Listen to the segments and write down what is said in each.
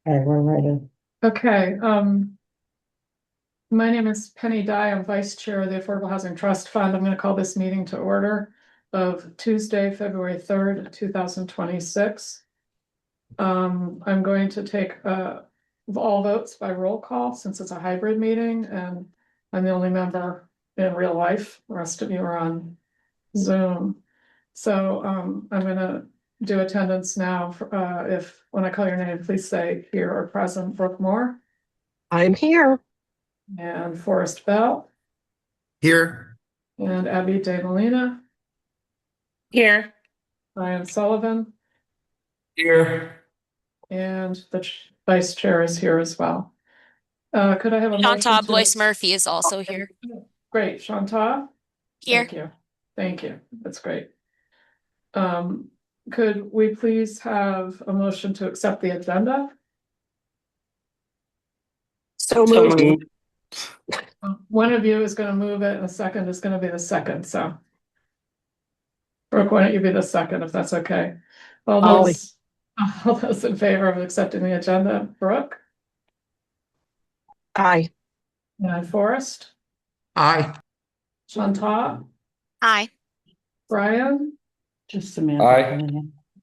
Okay, we're ready. Okay, my name is Penny Dye. I'm Vice Chair of the Affordable Housing Trust Fund. I'm going to call this meeting to order of Tuesday, February 3rd, 2026. I'm going to take all votes by roll call since it's a hybrid meeting and I'm the only member in real life. The rest of you are on Zoom. So I'm going to do attendance now. If when I call your name, please say here or present. Brooke Moore. I'm here. And Forrest Bell Here. and Abby De Molina, Here. Ryan Sullivan, Here. and the vice chair is here as well. Could I have a motion Shanta to? Blois Murphy is also here. Great, Shanta. Here. Thank you. Thank you. That's great. Um, could we please have a motion to accept the agenda? So moved. One of you is going to move it and the second is going to be the second, so. Brooke, why don't you be the second if that's okay? All those in favor of accepting the agenda, Brooke? Aye. And Forrest? Aye. Shanta? Aye. Brian? Just Samantha. Aye.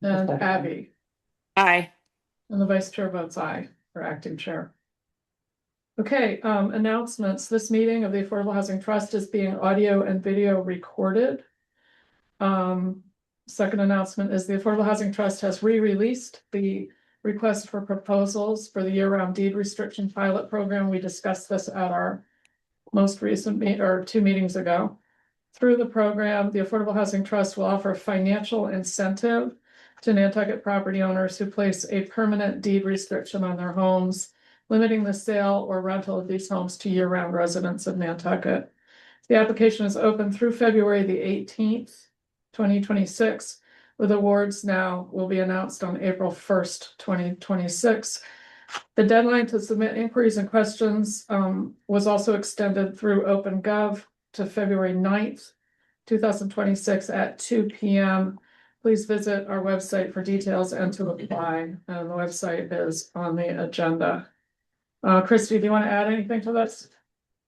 And Abby? Aye. And the vice chair votes aye for acting chair. Okay, announcements. This meeting of the Affordable Housing Trust is being audio and video recorded. Second announcement is the Affordable Housing Trust has re-released the request for proposals for the year-round deed restriction pilot program. We discussed this at our most recent or 2 meetings ago. Through the program, the Affordable Housing Trust will offer financial incentive to Nantucket property owners who place a permanent deed restriction on their homes, limiting the sale or rental of these homes to year-round residents of Nantucket. The application is open through February the 18th, 2026, with awards now will be announced on April 1st, 2026. The deadline to submit inquiries and questions was also extended through OpenGov to February 9th, 2026 at 2 p.m. Please visit our website for details and to apply. And the website is on the agenda. Christy, do you want to add anything to this?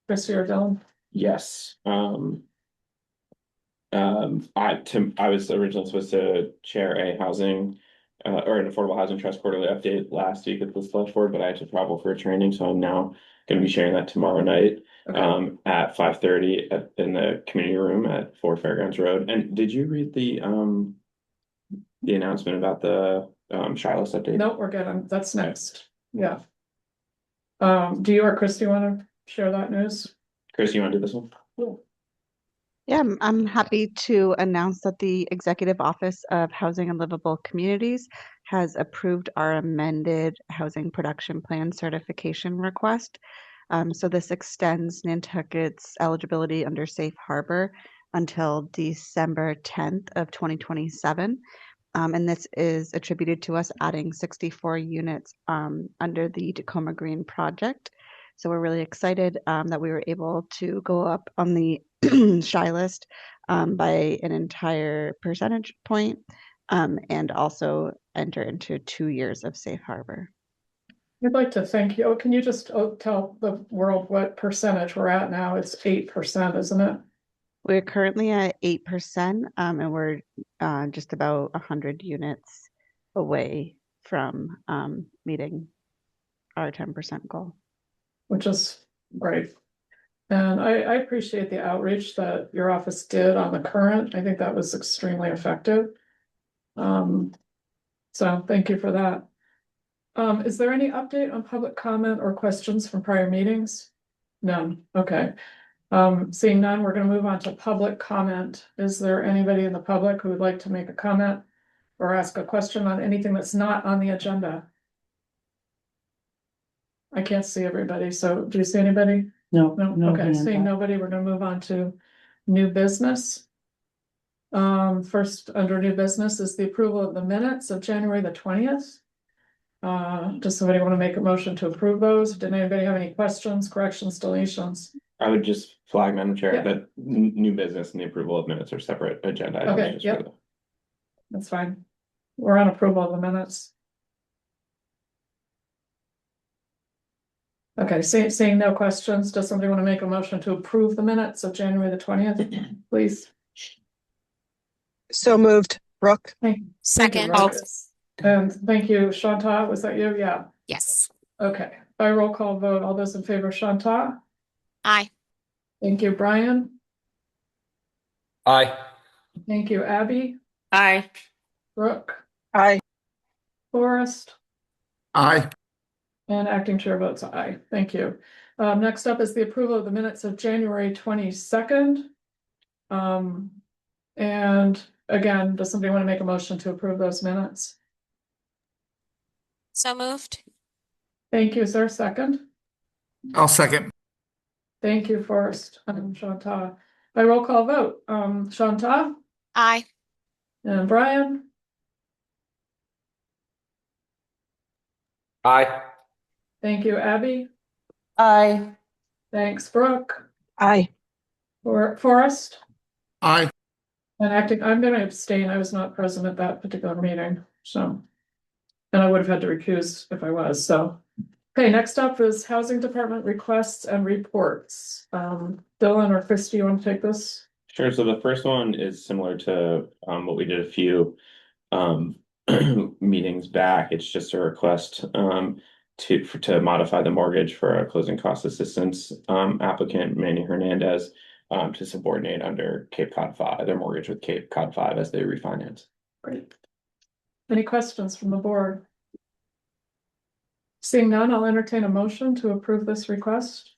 Christy or Dylan? Yes. I was originally supposed to chair a housing or an affordable housing trust quarterly update last week at the select board, but I had to travel for a training, so I'm now going to be sharing that tomorrow night at 5:30 in the community room at 4 Fairgrounds Road. And did you read the announcement about the Shiloh's update? No, we're good. That's next. Yeah. Do you or Christy want to share that news? Chris, you want to do this one? Cool. Yeah, I'm happy to announce that the Executive Office of Housing and Livable Communities has approved our amended Housing Production Plan certification request. So this extends Nantucket's eligibility under Safe Harbor until December 10th of 2027. And this is attributed to us adding 64 units under the Tacoma Green project. So we're really excited that we were able to go up on the shy list by an entire percentage point and also enter into 2 years of safe harbor. I'd like to thank you. Oh, can you just tell the world what percentage we're at now? It's 8%, isn't it? We're currently at 8% and we're just about 100 units away from meeting our 10% goal. Which is great. And I appreciate the outreach that your office did on the current. I think that was extremely effective. So thank you for that. Is there any update on public comment or questions from prior meetings? None. Okay. Seeing none, we're going to move on to public comment. Is there anybody in the public who would like to make a comment or ask a question on anything that's not on the agenda? I can't see everybody. So do you see anybody? No. Okay, seeing nobody, we're gonna move on to new business. First under new business is the approval of the minutes of January the 20th. Does somebody want to make a motion to approve those? Did anybody have any questions, corrections, deletions? I would just flag, Madam Chair, Yeah. that new business and the approval of minutes are separate agenda items. Okay, just yep. for the- That's fine. We're on approval of the minutes. Okay, seeing no questions, does somebody want to make a motion to approve the minutes of January the 20th, please? So moved. Brooke? Thank you, Second. Rose. And thank you, Shanta, was that you? Yeah, Yes. okay. By roll call vote, all those in favor, Shanta? Aye. Thank you, Brian. Aye. Thank you, Abby. Aye. Brooke. Aye. Forrest. Aye. And acting chair votes aye. Thank you. Next up is the approval of the minutes of January 22nd. And again, does somebody want to make a motion to approve those minutes? So moved. Thank you. Is there a second? I'll second. Thank you, Forrest and Shanta. By roll call vote, Shanta Aye. and Brian. Aye. Thank you, Abby. Aye. Thanks, Brooke. Aye. Forrest. Aye. And acting, I'm gonna abstain. I was not present at that particular meeting, so. And I would have had to recuse if I was, so. Okay, next up is Housing Department requests and reports. Dylan or Chris, do you want to take this? Sure, so the first one is similar to what we did a few meetings back. It's just a request to modify the mortgage for a closing cost assistance applicant, Manny Hernandez, to subordinate under Cape Cod 5, their mortgage with Cape Cod 5 as they refinance. Great. Any questions from the board? Seeing none, I'll entertain a motion to approve this request.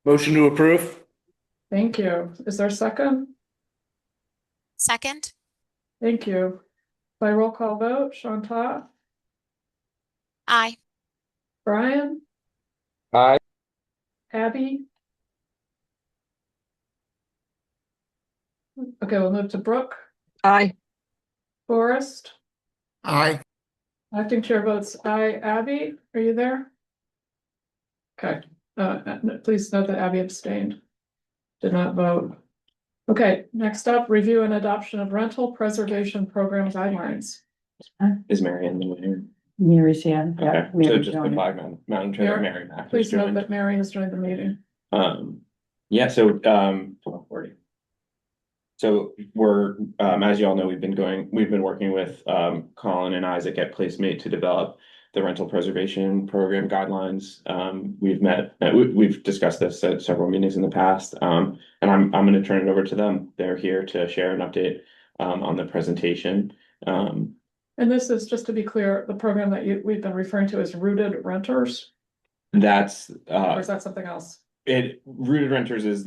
Motion to approve? Thank you. Is there a second? Second. Thank you. By roll call vote, Shanta, Aye. Brian, Aye. Abby. Okay, we'll move to Brooke, Aye. Forrest. Aye. Acting chair votes aye. Abby, are you there? Okay, please note that Abby abstained. Did not vote. Okay, next up, review and adoption of rental preservation program guidelines. Is Mary in the way? Mary's here. Okay, so Mary just the joined. Flag Mountain Trail, Mary- Mary Mack. Please note that Mary has joined the meeting. Yeah, so 12:40. So we're as you all know, we've been working with Colin and Isaac at Placemate to develop the rental preservation program guidelines. We've discussed this at several meetings in the past. And I'm gonna turn it over to them. They're here to share an update on the presentation. And this is, just to be clear, the program that we've been referring to as Rooted Renters, That's or is that something else? Rooted Renters is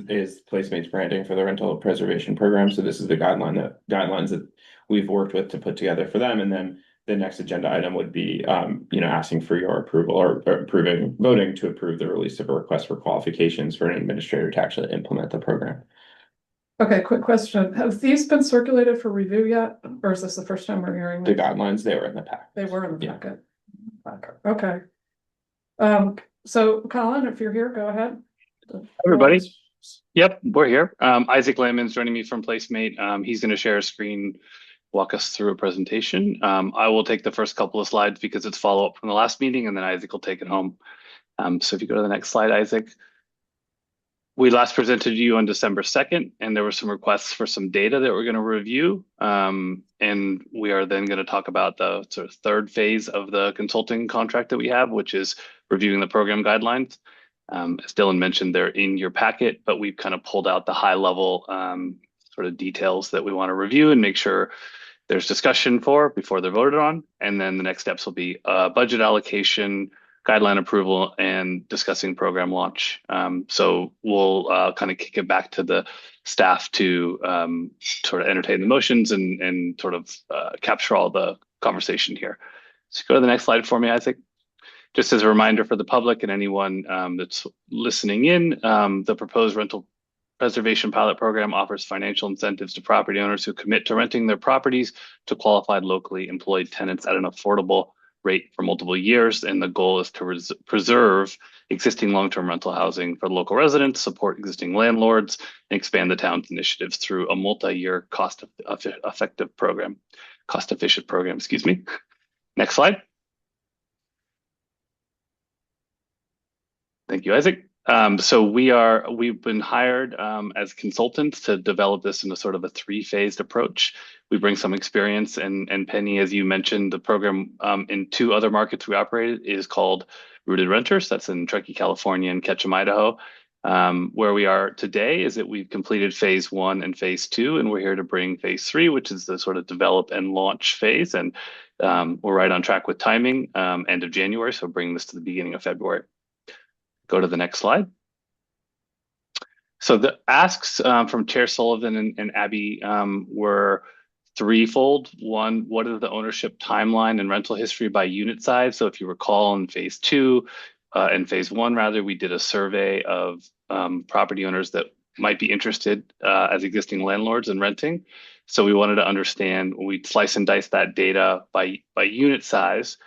Placemate's branding for the rental preservation program. So this is the guidelines that we've worked with to put together for them. And then the next agenda item would be, asking for your approval or voting to approve the release of a request for qualifications for an administrator to actually implement the program. Okay, quick question. Have these been circulated for review yet? Or is this the first time we're hearing The this? guidelines, they were in the pack. They were in the Yeah. packet. Okay. So Colin, if you're here, go ahead. Everybody. Yep, we're here. Isaac Lehman's joining me from Placemate. He's going to share a screen, walk us through a presentation. I will take the first couple of slides because it's follow-up from the last meeting, and then Isaac will take it home. So if you go to the next slide, Isaac. We last presented to you on December 2nd, and there were some requests for some data that we're going to review. And we are then going to talk about the sort of third phase of the consulting contract that we have, which is reviewing the program guidelines. As Dylan mentioned, they're in your packet, but we've kind of pulled out the high level sort of details that we want to review and make sure there's discussion for before they're voted on. And then the next steps will be budget allocation, guideline approval, and discussing program launch. So we'll kind of kick it back to the staff to sort of entertain the motions and sort of capture all the conversation here. So go to the next slide for me, Isaac. Just as a reminder for the public and anyone that's listening in, the proposed rental preservation pilot program offers financial incentives to property owners who commit to renting their properties to qualified locally employed tenants at an affordable rate for multiple years. And the goal is to preserve existing long-term rental housing for local residents, support existing landlords, and expand the town's initiatives through a multi-year cost-efficient program, excuse me. Next slide. Thank you, Isaac. So we've been hired as consultants to develop this in a sort of a three-phased approach. We bring some experience, and Penny, as you mentioned, the program in two other markets we operate is called Rooted Renters. That's in Truckee, California, and Ketchum, Idaho. Where we are today is that we've completed phase 1 and phase 2, and we're here to bring phase 3, which is the sort of develop and launch phase. And we're right on track with timing, end of January, so bring this to the beginning of February. Go to the next slide. So the asks from Chair Sullivan and Abby were threefold. One, what is the ownership timeline and rental history by unit size? So if you recall in phase 2 and phase 1, rather, we did a survey of property owners that might be interested as existing landlords in renting. So we wanted to understand, we slice and dice that data by unit size.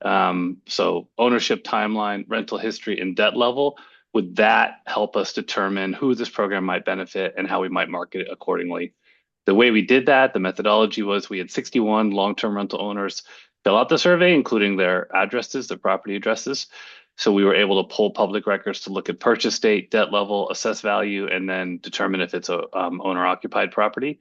So ownership timeline, rental history, and debt level. Would that help us determine who this program might benefit and how we might market it accordingly? The way we did that, the methodology was we had 61 long-term rental owners fill out the survey, including their addresses, their property addresses. So we were able to pull public records to look at purchase date, debt level, assess value, and then determine if it's a owner-occupied property.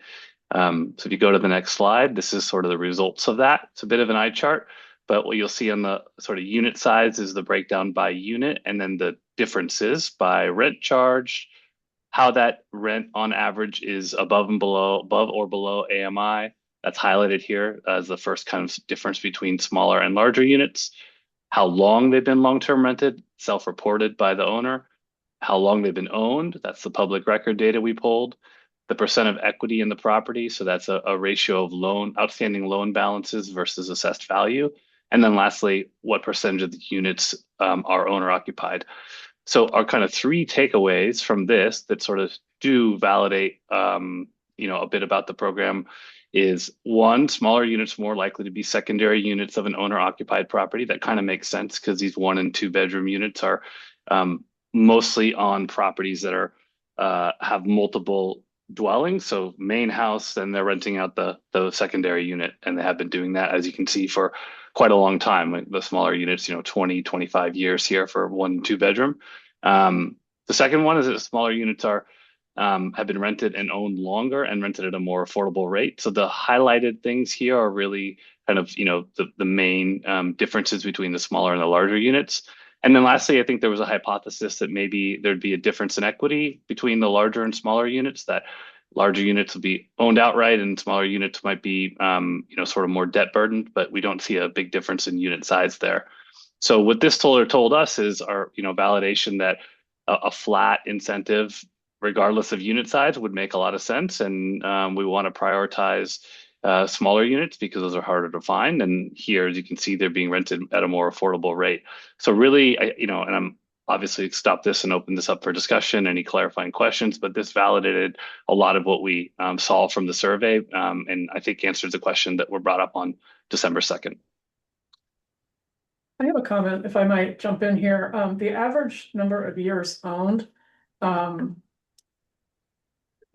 So if you go to the next slide, this is sort of the results of that. It's a bit of an eye chart. But what you'll see on the sort of unit size is the breakdown by unit, and then the differences by rent charge, how that rent on average is above or below AMI. That's highlighted here as the first kind of difference between smaller and larger units. How long they've been long-term rented, self-reported by the owner. How long they've been owned, that's the public record data we pulled. The percent of equity in the property, so that's a ratio of outstanding loan balances versus assessed value. And then lastly, what percentage of the units are owner occupied? So our kind of three takeaways from this that sort of do validate, a bit about the program is one, smaller units more likely to be secondary units of an owner occupied property. That kind of makes sense because these 1 and 2 bedroom units are mostly on properties that are have multiple dwellings. So main house, then they're renting out the secondary unit, and they have been doing that, as you can see, for quite a long time. Like the smaller units, 20, 25 years here for 1 2 bedroom. The second one is that smaller units have been rented and owned longer and rented at a more affordable rate. So the highlighted things here are really kind of, the main differences between the smaller and the larger units. And then lastly, I think there was a hypothesis that maybe there'd be a difference in equity between the larger and smaller units, that larger units would be owned outright and smaller units might be, sort of more debt burdened, but we don't see a big difference in unit size there. So what this told us is our, validation that a flat incentive, regardless of unit size, would make a lot of sense. And we want to prioritize smaller units because those are harder to find. And here, as you can see, they're being rented at a more affordable rate. So really, and I'm obviously stop this and open this up for discussion, any clarifying questions, but this validated a lot of what we saw from the survey, and I think answers the question that were brought up on December 2nd. I have a comment, if I might jump in here. The average number of years owned,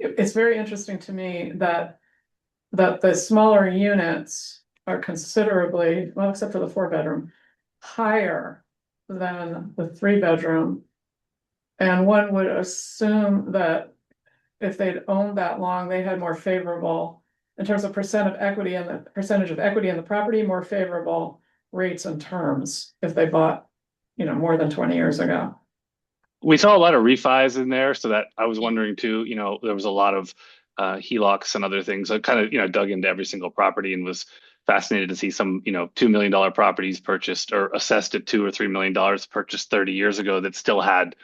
it's very interesting to me that the smaller units are considerably, well, except for the 4 bedroom, higher than the 3 bedroom. And one would assume that if they'd owned that long, they had more favorable, in terms of percent of equity and the percentage of equity in the property, more favorable rates and terms if they bought, more than 20 years ago. We saw a lot of refis in there, so that I was wondering too, there was a lot of HELOCs and other things. I kind of, dug into every single property and was fascinated to see some, $2 million properties purchased or assessed at $2 or $3 million purchased 30 years ago that still had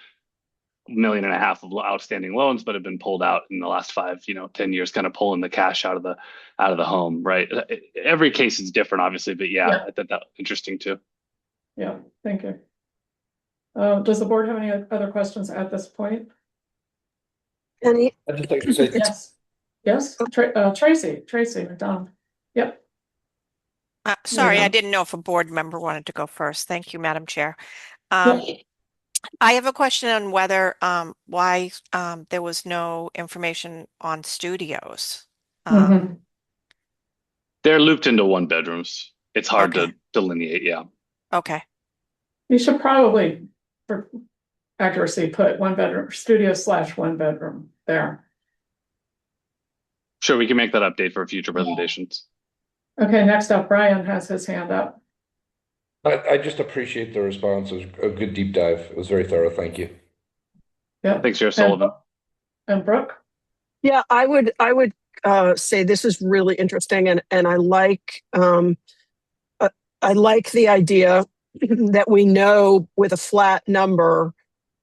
$1.5 million of outstanding loans, but have been pulled out in the last 5, 10 years, kind of pulling the cash out of the home, right? Every case is different, obviously, but yeah. I thought that was interesting too. Yeah, thank you. Does the board have any other questions at this point? Any? I'd just like to say, Yes, Tracy McDonald. Yep. Sorry, Yeah. I didn't know if a board member wanted to go first. Thank you, Madam Chair. Yeah. I have a question on whether why there was no information on studios. Mhm. They're looped into 1 bedrooms. It's hard Okay. to delineate. Yeah. Okay. You should probably, accuracy, put 1 bedroom, studio / 1 bedroom there. Sure, we can make that update for future presentations. Okay, next up, Brian has his hand up. I just appreciate the response. It was a good deep dive. It was very thorough. Thank you. Yep. Thanks, Chair Sullivan. And Brooke? Yeah, I would say this is really interesting, and I like the idea that we know with a flat number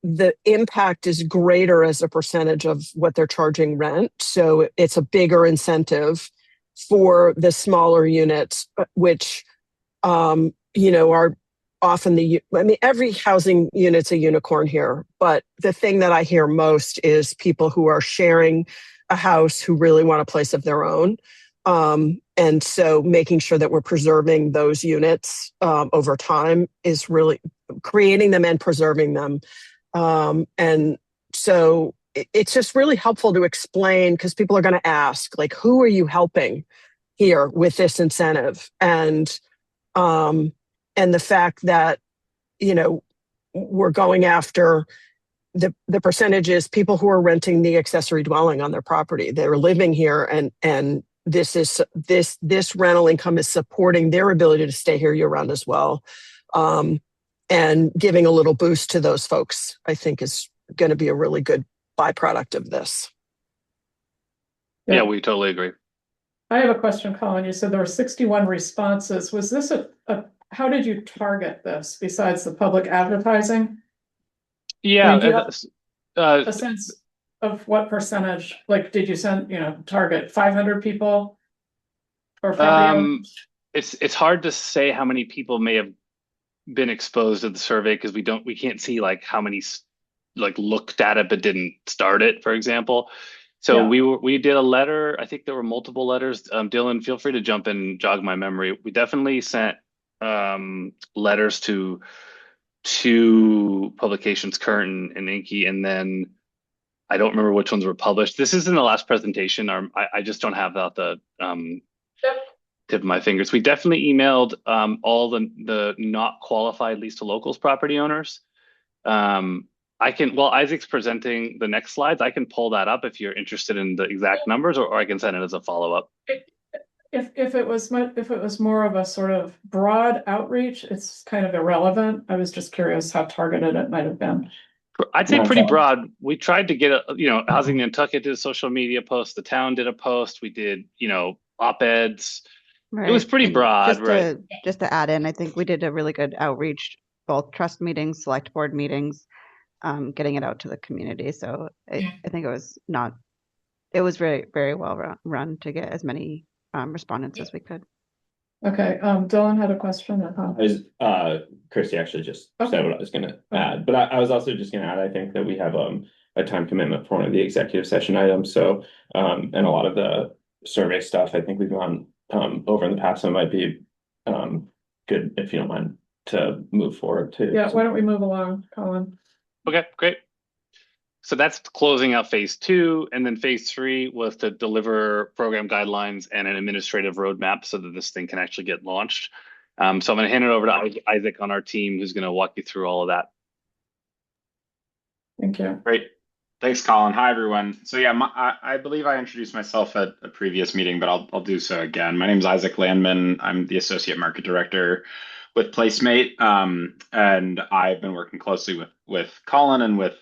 the impact is greater as a percentage of what they're charging rent. So it's a bigger incentive for the smaller units, which are often every housing unit's a unicorn here, but the thing that I hear most is people who are sharing a house who really want a place of their own. And so making sure that we're preserving those units over time is really creating them and preserving them. And so it's just really helpful to explain, because people are going to ask, like, who are you helping here with this incentive? And the fact that, we're going after the percentages, people who are renting the accessory dwelling on their property. They're living here, and this rental income is supporting their ability to stay here year round as well. And giving a little boost to those folks, I think, is going to be a really good byproduct of this. Yeah, we totally agree. I have a question, Colin. You said there were 61 responses. Was this how did you target this besides the public advertising? Yeah, Do you have a sense of what percentage, like, did you target 500 people? Or it's hard to say how many people may have been exposed to the survey, because we can't see like how many looked at it but didn't start it, for example. So yeah. we did a letter. I think there were multiple letters. Dylan, feel free to jump in and jog my memory. We definitely sent letters to publications, Current and Inky, and then I don't remember which ones were published. This is in the last presentation. I just don't have that the tip of my fingers. We definitely emailed all the not qualified lease to locals property owners. While Isaac's presenting the next slides, I can pull that up if you're interested in the exact numbers, or I can send it as a follow-up. If it was more of a sort of broad outreach, it's kind of irrelevant. I was just curious how targeted it might have been. I'd say pretty broad. We tried to get Housing Nantucket did a social media post. The town did a post. We did, op-eds. Right. It was pretty broad, just to add in, I think we did a really good outreach, both trust meetings, select board meetings, getting it out to the community. So I think it was very, very well run to get as many respondents as we could. Okay, Dylan had a question. Christy actually just said what I was going to add, but I was also just going to add, I think that we have a time commitment for one of the executive session items. So, and a lot of the survey stuff, I think we've gone over in the past, so it might be good, if you don't mind, to move forward too. Yeah, why don't we move along, Colin? Okay, great. So that's closing out phase 2, and then phase 3 was to deliver program guidelines and an administrative roadmap so that this thing can actually get launched. So I'm going to hand it over to Isaac on our team, who's going to walk you through all of that. Thank you. Great. Thanks, Colin. Hi, everyone. So yeah, I believe I introduced myself at a previous meeting, but I'll do so again. My name is Isaac Landman. I'm the Associate Market Director with Placemate, and I've been working closely with Colin and with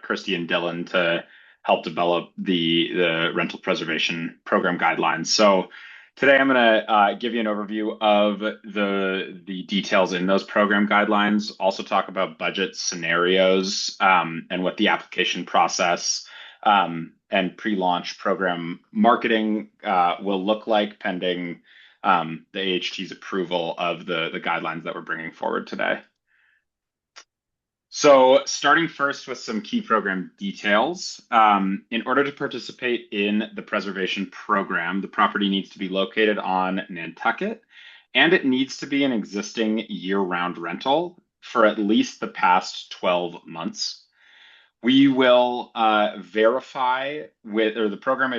Christy and Dylan to help develop the rental preservation program guidelines. So today I'm going to give you an overview of the details in those program guidelines, also talk about budget scenarios and what the application process and pre-launch program marketing will look like pending the AHT's approval of the guidelines that we're bringing forward today. So starting first with some key program details. In order to participate in the preservation program, the property needs to be located on Nantucket, and it needs to be an existing year-round rental for at least the past 12 months. We will verify the program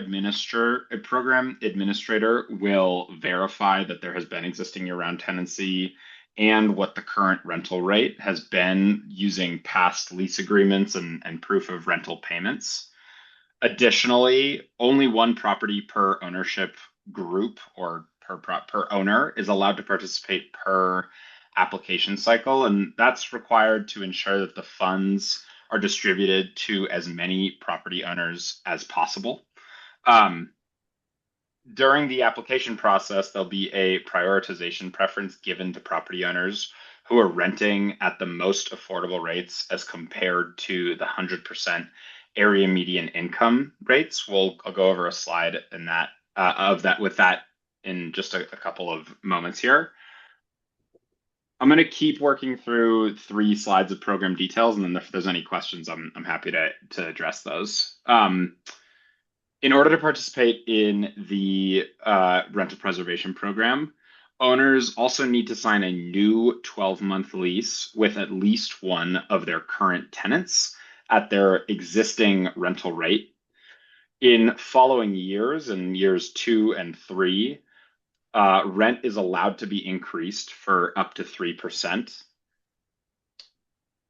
administrator will verify that there has been existing year-round tenancy and what the current rental rate has been using past lease agreements and proof of rental payments. Additionally, only one property per ownership group or per owner is allowed to participate per application cycle, and that's required to ensure that the funds are distributed to as many property owners as possible. During the application process, there'll be a prioritization preference given to property owners who are renting at the most affordable rates as compared to the 100% area median income rates. I'll go over a slide in that with that in just a couple of moments here. I'm going to keep working through 3 slides of program details, and then if there's any questions, I'm happy to address those. In order to participate in the rental preservation program, owners also need to sign a new 12-month lease with at least one of their current tenants at their existing rental rate. In following years, in years 2 and 3, rent is allowed to be increased for up to 3%.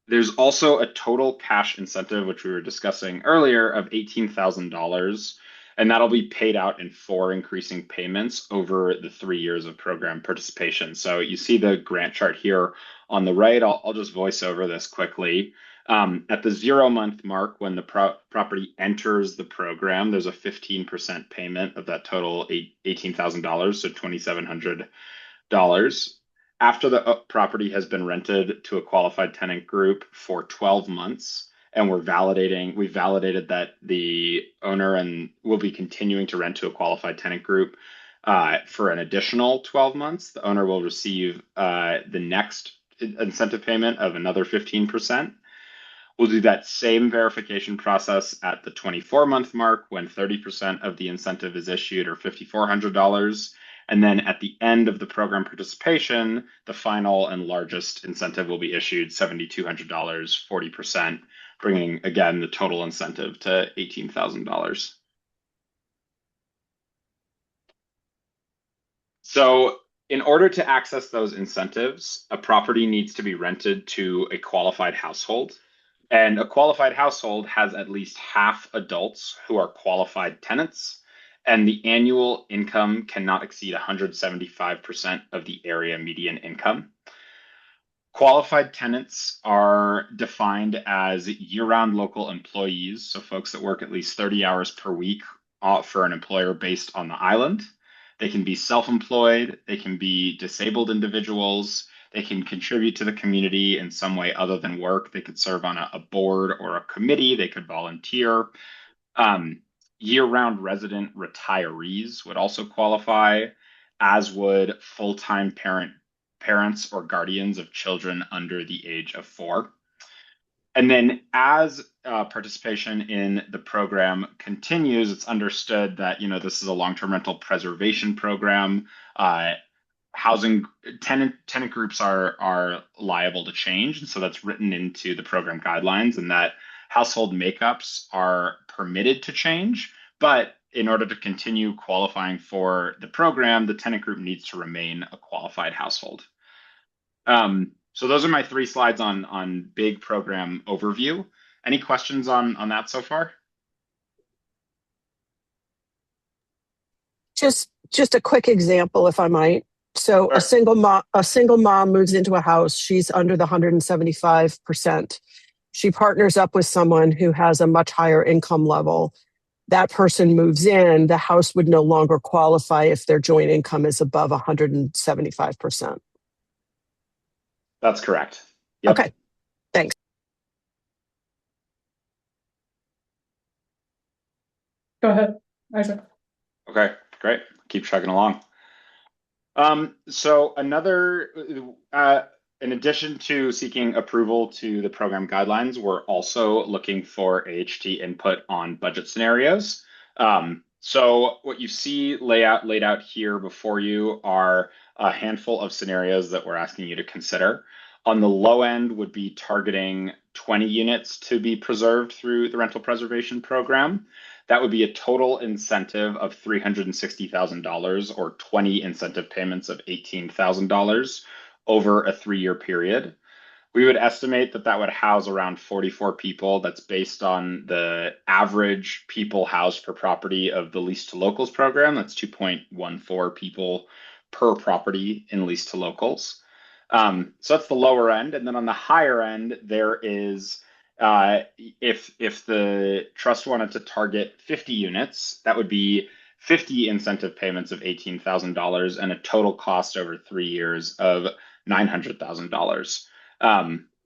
There's also a total cash incentive, which we were discussing earlier, of $18,000, and that'll be paid out in 4 increasing payments over the 3 years of program participation. So you see the grant chart here on the right. I'll just voice over this quickly. At the 0-month mark, when the property enters the program, there's a 15% payment of that total $18,000, so $2,700. After the property has been rented to a qualified tenant group for 12 months, and we've validated that the owner and will be continuing to rent to a qualified tenant group for an additional 12 months, the owner will receive the next incentive payment of another 15%. We'll do that same verification process at the 24-month mark when 30% of the incentive is issued, or $5,400. And then at the end of the program participation, the final and largest incentive will be issued, $7,200, 40%, bringing, again, the total incentive to $18,000. So in order to access those incentives, a property needs to be rented to a qualified household. And a qualified household has at least half adults who are qualified tenants, and the annual income cannot exceed 175% of the area median income. Qualified tenants are defined as year-round local employees, so folks that work at least 30 hours per week for an employer based on the island. They can be self-employed, they can be disabled individuals, they can contribute to the community in some way other than work. They could serve on a board or a committee, they could volunteer. Year-round resident retirees would also qualify, as would full-time parents or guardians of children under the age of 4. And then as participation in the program continues, it's understood that, this is a long-term rental preservation program. Tenant groups are liable to change, and so that's written into the program guidelines, and that household makeups are permitted to change, but in order to continue qualifying for the program, the tenant group needs to remain a qualified household. So those are my 3 slides on big program overview. Any questions on that so far? Just a quick example, if I might. So Sure. a single mom moves into a house. She's under the 175%. She partners up with someone who has a much higher income level. That person moves in. The house would no longer qualify if their joint income is above 175%. That's correct. Yep. Okay, thanks. Go ahead, Isaac. Okay, great. Keep chugging along. So in addition to seeking approval to the program guidelines, we're also looking for AHT input on budget scenarios. So what you see laid out here before you are a handful of scenarios that we're asking you to consider. On the low end would be targeting 20 units to be preserved through the rental preservation program. That would be a total incentive of $360,000, or 20 incentive payments of $18,000 over a 3-year period. We would estimate that that would house around 44 people. That's based on the average people housed per property of the lease to locals program. That's 2.14 people per property in lease to locals. So that's the lower end. And then on the higher end, there is, if the trust wanted to target 50 units, that would be 50 incentive payments of $18,000 and a total cost over 3 years of $900,000.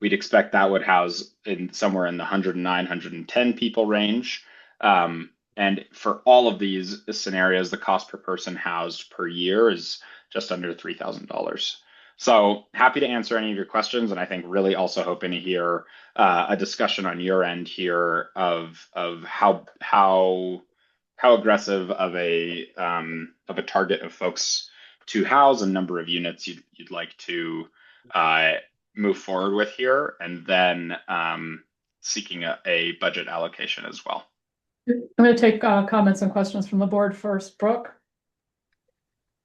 We'd expect that would house in somewhere in the 109, 110 people range. And for all of these scenarios, the cost per person housed per year is just under $3,000. So happy to answer any of your questions, and I think really also hoping to hear a discussion on your end here of how aggressive of a target of folks to house and number of units you'd like to move forward with here, and then seeking a budget allocation as well. I'm going to take comments and questions from the board first. Brooke?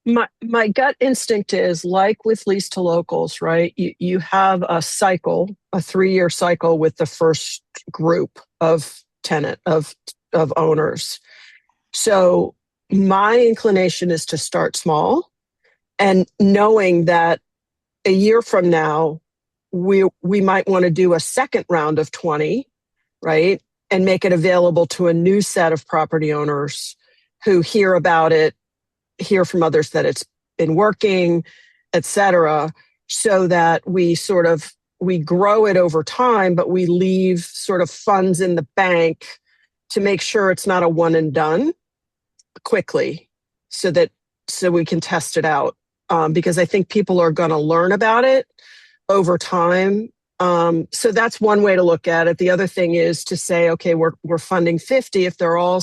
My gut instinct is, like with lease to locals, right? You have a cycle, a 3-year cycle with the first group of owners. So my inclination is to start small, and knowing that a year from now, we might want to do a second round of 20, right? And make it available to a new set of property owners who hear about it, hear from others that it's been working, et cetera, so that we grow it over time, but we leave sort of funds in the bank to make sure it's not a one and done quickly, so we can test it out. Because I think people are going to learn about it over time. So that's one way to look at it. The other thing is to say, okay, we're funding 50. If they're all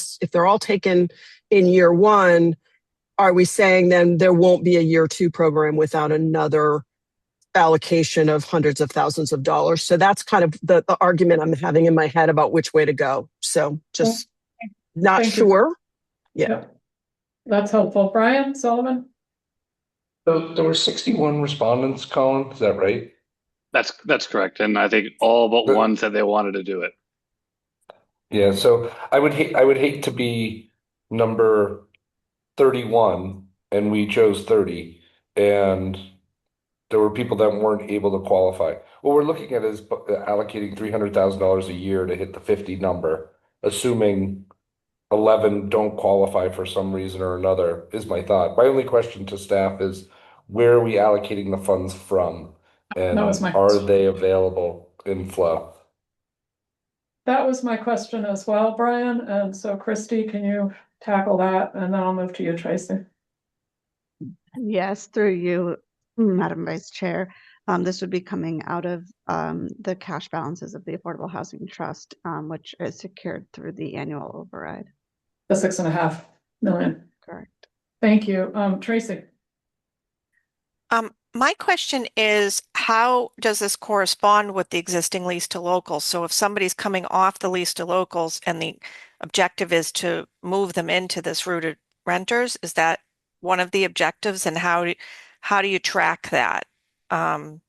taken in year one, are we saying then there won't be a year 2 program without another allocation of hundreds of thousands of dollars? So that's kind of the argument I'm having in my head about which way to go. So just not sure. Yeah. Yep. That's helpful. Brian Sullivan? So there were 61 respondents, Colin, is that right? That's correct. And I think all but one said they wanted to do it. Yeah, so I would hate to be number 31 and we chose 30 and there were people that weren't able to qualify. What we're looking at is allocating $300,000 a year to hit the 50 number, assuming 11 don't qualify for some reason or another, is my thought. My only question to staff is, where are we allocating the funds from? And are they available in flow? That was my question as well, Brian. And so Christy, can you tackle that? And then I'll move to you, Tracy. Yes, through you, Madam Vice Chair. This would be coming out of the cash balances of the Affordable Housing Trust, which is secured through the annual override. The $6.5 million. Correct. Thank you. Tracy. My question is, how does this correspond with the existing lease to locals? So if somebody's coming off the lease to locals and the objective is to move them into this rooted renters, is that one of the objectives? And how do you track that? A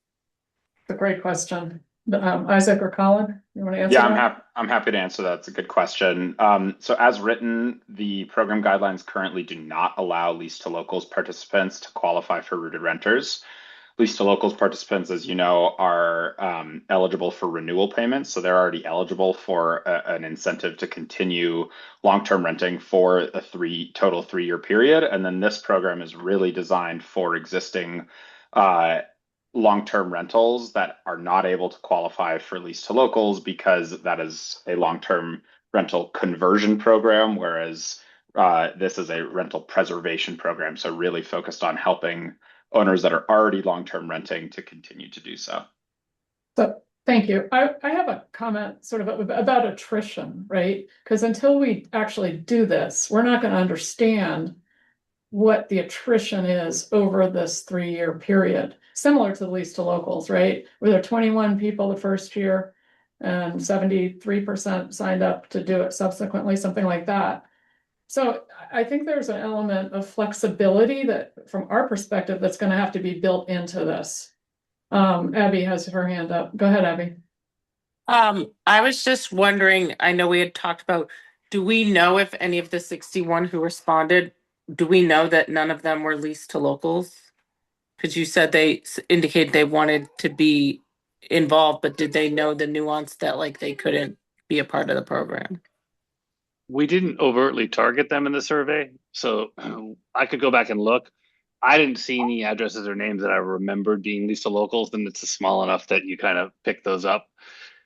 great question. Isaac or Colin, you want to answer? Yeah, I'm happy to answer that. It's a good question. So as written, the program guidelines currently do not allow lease to locals participants to qualify for rooted renters. Lease to locals participants, as you know, are eligible for renewal payments. So they're already eligible for an incentive to continue long-term renting for a total 3-year period. And then this program is really designed for existing long-term rentals that are not able to qualify for lease to locals, because that is a long-term rental conversion program, whereas this is a rental preservation program. So really focused on helping owners that are already long-term renting to continue to do so. So thank you. I have a comment sort of about attrition, right? Because until we actually do this, we're not going to understand what the attrition is over this 3-year period, similar to the lease to locals, right? Where there are 21 people the first year and 73% signed up to do it subsequently, something like that. So I think there's an element of flexibility that, from our perspective, that's going to have to be built into this. Abby has her hand up. Go ahead, Abby. I was just wondering, I know we had talked about, do we know if any of the 61 who responded, do we know that none of them were leased to locals? Because you said they indicated they wanted to be involved, but did they know the nuance that like they couldn't be a part of the program? We didn't overtly target them in the survey, so I could go back and look. I didn't see any addresses or names that I remembered being leased to locals, and it's small enough that you kind of pick those up.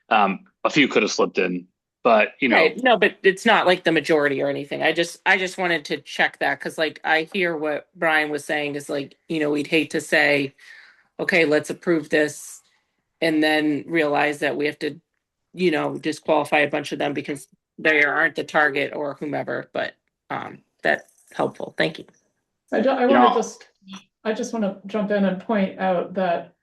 A few could have slipped in, but you know, Right. No, but it's not like the majority or anything. I just wanted to check that because like I hear what Brian was saying is like, we'd hate to say, okay, let's approve this and then realize that we have to, disqualify a bunch of them because they aren't the target or whomever, but that's helpful. Thank you. I just want to jump in and point out that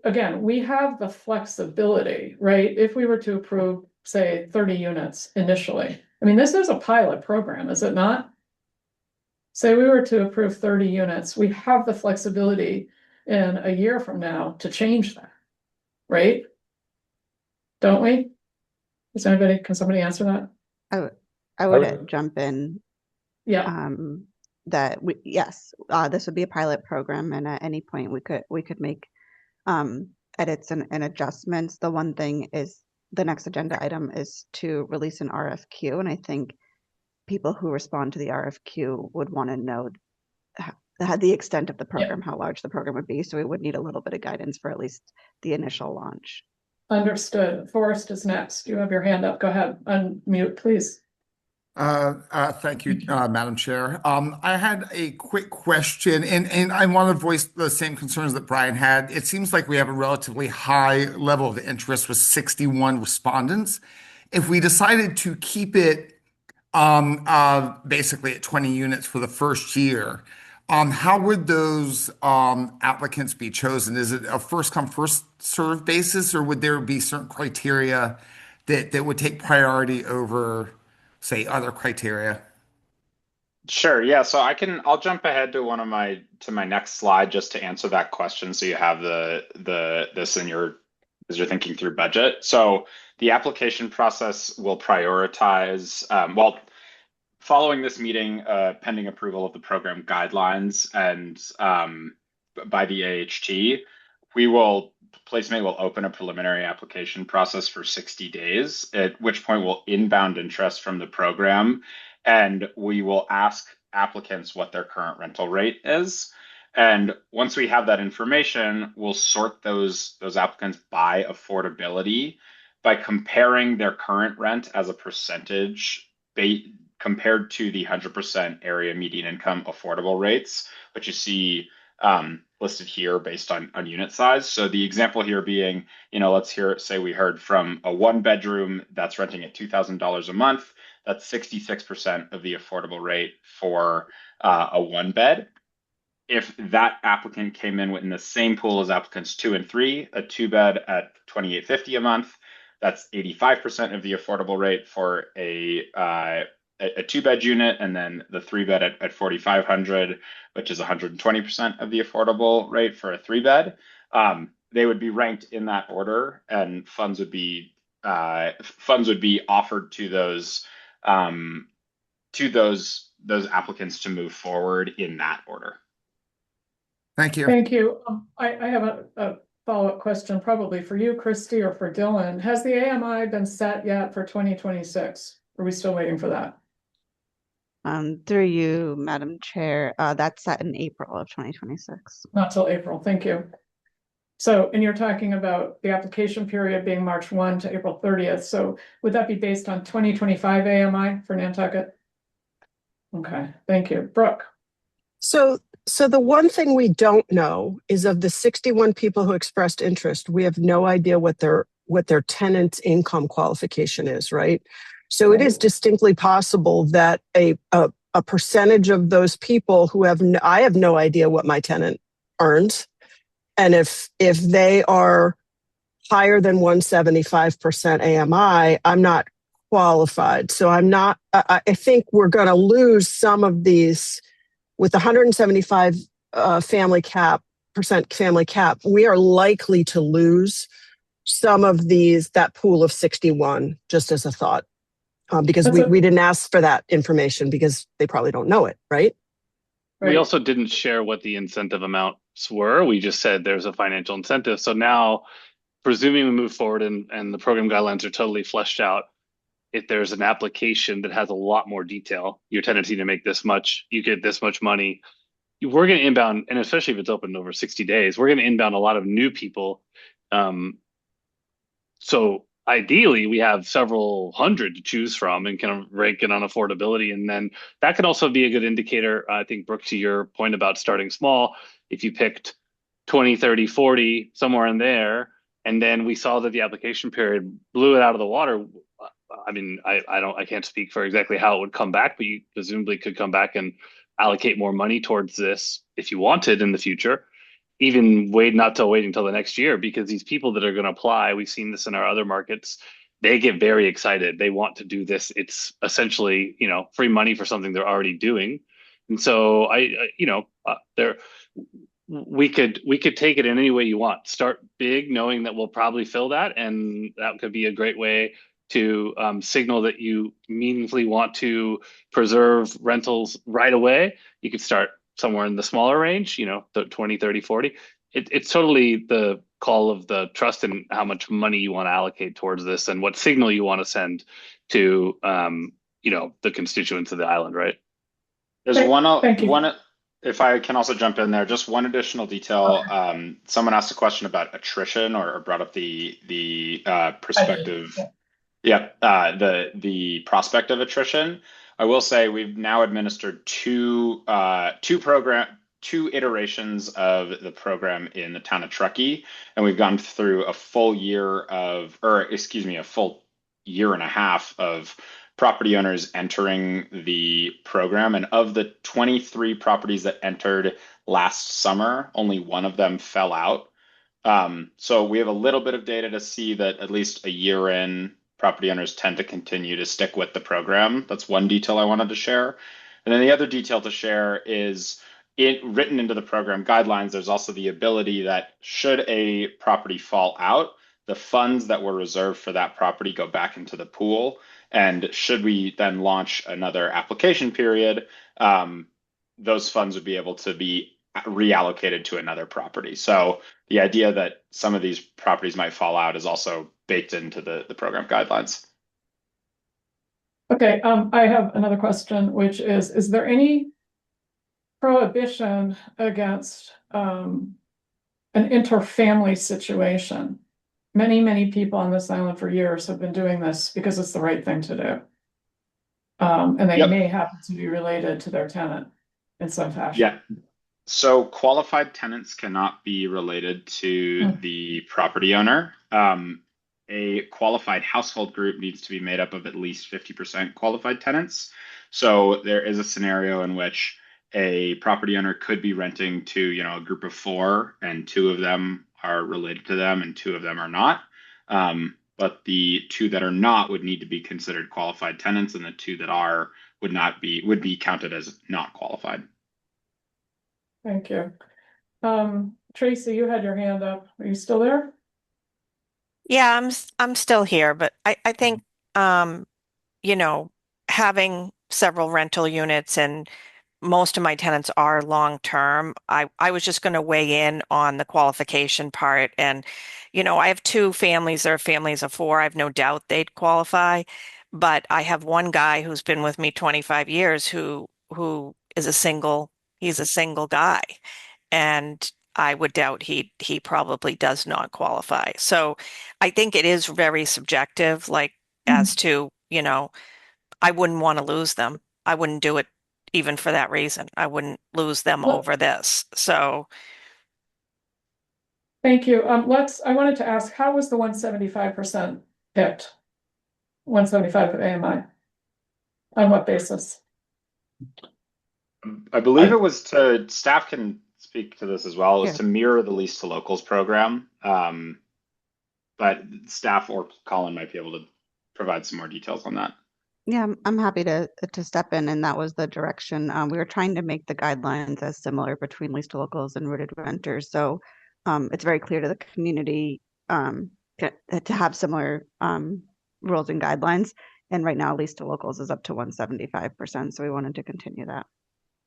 again, we have the flexibility, right? If we were to approve, say, 30 units initially, I mean, this is a pilot program, is it not? Say we were to approve 30 units, we have the flexibility in a year from now to change that, right? Don't we? Can somebody answer that? I would jump in. Yeah. Yes, this would be a pilot program, and at any point we could make edits and adjustments. The one thing is the next agenda item is to release an RFQ, and I think people who respond to the RFQ would want to know the extent of the program, how large the program would be. So we would need a little bit of guidance for at least the initial launch. Understood. Forrest is next. You have your hand up. Go ahead. Unmute, please. Thank you, Madam Chair. I had a quick question, and I want to voice the same concerns that Brian had. It seems like we have a relatively high level of interest with 61 respondents. If we decided to keep it basically at 20 units for the first year, how would those applicants be chosen? Is it a first come, first served basis, or would there be certain criteria that would take priority over, say, other criteria? Sure. Yeah. So I'll jump ahead to my next slide just to answer that question. So you have this in as you're thinking through budget. So the application process will prioritize, following this meeting, pending approval of the program guidelines and by the AHT, Placemate will open a preliminary application process for 60 days, at which point we'll inbound interest from the program, and we will ask applicants what their current rental rate is. And once we have that information, we'll sort those applicants by affordability by comparing their current rent as a percentage compared to the 100% area median income affordable rates, which you see listed here based on unit size. So the example here being, say we heard from a 1-bedroom that's renting at $2,000 a month. That's 66% of the affordable rate for a 1-bed. If that applicant came in within the same pool as applicants 2 and 3, a 2-bed at $2,850 a month, that's 85% of the affordable rate for a 2-bed unit, and then the 3-bed at $4,500, which is 120% of the affordable rate for a 3-bed. They would be ranked in that order, and funds would be offered to those applicants to move forward in that order. Thank you. Thank you. I have a follow-up question, probably for you, Christy, or for Dylan. Has the AMI been set yet for 2026? Are we still waiting for that? Through you, Madam Chair, that's set in April of 2026. Not till April. Thank you. So, and you're talking about the application period being March 1 to April 30th. So would that be based on 2025 AMI for Nantucket? Okay, thank you. Brooke. So the one thing we don't know is of the 61 people who expressed interest, we have no idea what their tenant's income qualification is, right? So it is distinctly possible that a percentage of those people who I have no idea what my tenant earns. And if they are higher than 175% AMI, I'm not qualified. So I think we're going to lose some of these with the 175 family cap 25% family cap, we are likely to lose some of that pool of 61, just as a thought. Because we didn't ask for that information because they probably don't know it, right? We also didn't share what the incentive amounts were. We just said there's a financial incentive. So now, presuming we move forward and the program guidelines are totally fleshed out, if there's an application that has a lot more detail, your tendency to make this much, you get this much money, we're going to inbound, and especially if it's open over 60 days, we're going to inbound a lot of new people. So ideally, we have several hundred to choose from and kind of rank it on affordability. And then that can also be a good indicator. I think, Brooke, to your point about starting small, if you picked 20, 30, 40, somewhere in there, and then we saw that the application period blew it out of the water. I mean, I can't speak for exactly how it would come back, but you presumably could come back and allocate more money towards this if you wanted in the future. Even waiting until the next year, because these people that are going to apply, we've seen this in our other markets, they get very excited. They want to do this. It's essentially, free money for something they're already doing. And so we could take it in any way you want. Start big, knowing that we'll probably fill that, and that could be a great way to signal that you meaningfully want to preserve rentals right away. You could start somewhere in the smaller range, the 20, 30, 40. It's totally the call of the trust and how much money you want to allocate towards this and what signal you want to send to, the constituents of the island, right? There's one, if I can also jump in there, just one additional detail. Someone asked a question about attrition or brought up the perspective. The prospect of attrition. I will say we've now administered two iterations of the program in the town of Truckee, and we've gone through a full year a full year and a half of property owners entering the program. And of the 23 properties that entered last summer, only one of them fell out. So we have a little bit of data to see that at least a year in, property owners tend to continue to stick with the program. That's one detail I wanted to share. And then the other detail to share is written into the program guidelines, there's also the ability that should a property fall out, the funds that were reserved for that property go back into the pool. And should we then launch another application period, those funds would be able to be reallocated to another property. So the idea that some of these properties might fall out is also baked into the program guidelines. Okay, I have another question, which is there any prohibition against an interfamily situation? Many people on this island for years have been doing this because it's the right thing to do. And they may happen to be related to their tenant in some fashion. Yeah. So qualified tenants cannot be related to the property owner. A qualified household group needs to be made up of at least 50% qualified tenants. So there is a scenario in which a property owner could be renting to, a group of 4, and 2 of them are related to them and 2 of them are not. But the 2 that are not would need to be considered qualified tenants, and the 2 that are would be counted as not qualified. Thank you. Tracy, you had your hand up. Are you still there? Yeah, I'm still here, but I think having several rental units, and most of my tenants are long term. I was just going to weigh in on the qualification part, and I have 2 families. They're families of 4. I have no doubt they'd qualify, but I have one guy who's been with me 25 years who is a single. He's a single guy, and I would doubt he probably does not qualify. So I think it is very subjective, as to, I wouldn't want to lose them. I wouldn't do it even for that reason. I wouldn't lose them over this. So. Thank you. I wanted to ask, how was the 175% picked? 175 of AMI? On what basis? I believe it was staff can speak to this as well, is to mirror the Lease to Locals program. But staff or Colin might be able to provide some more details on that. Yeah, I'm happy to step in, and that was the direction. We were trying to make the guidelines as similar between leased to locals and rooted renters, so it's very clear to the community to have similar rules and guidelines. And right now, leased to locals is up to 175%, so we wanted to continue that.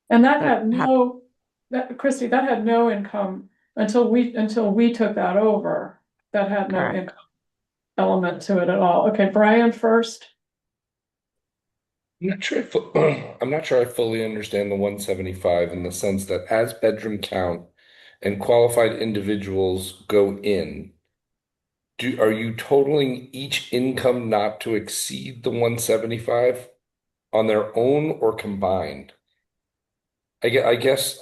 And that But had hap- no, Christy, that had no income until we took that over. That had no Correct. income element to it at all. Okay, Brian first. I'm not sure I fully understand the 175 in the sense that as bedroom count and qualified individuals go in, are you totaling each income not to exceed the 175 on their own or combined? I guess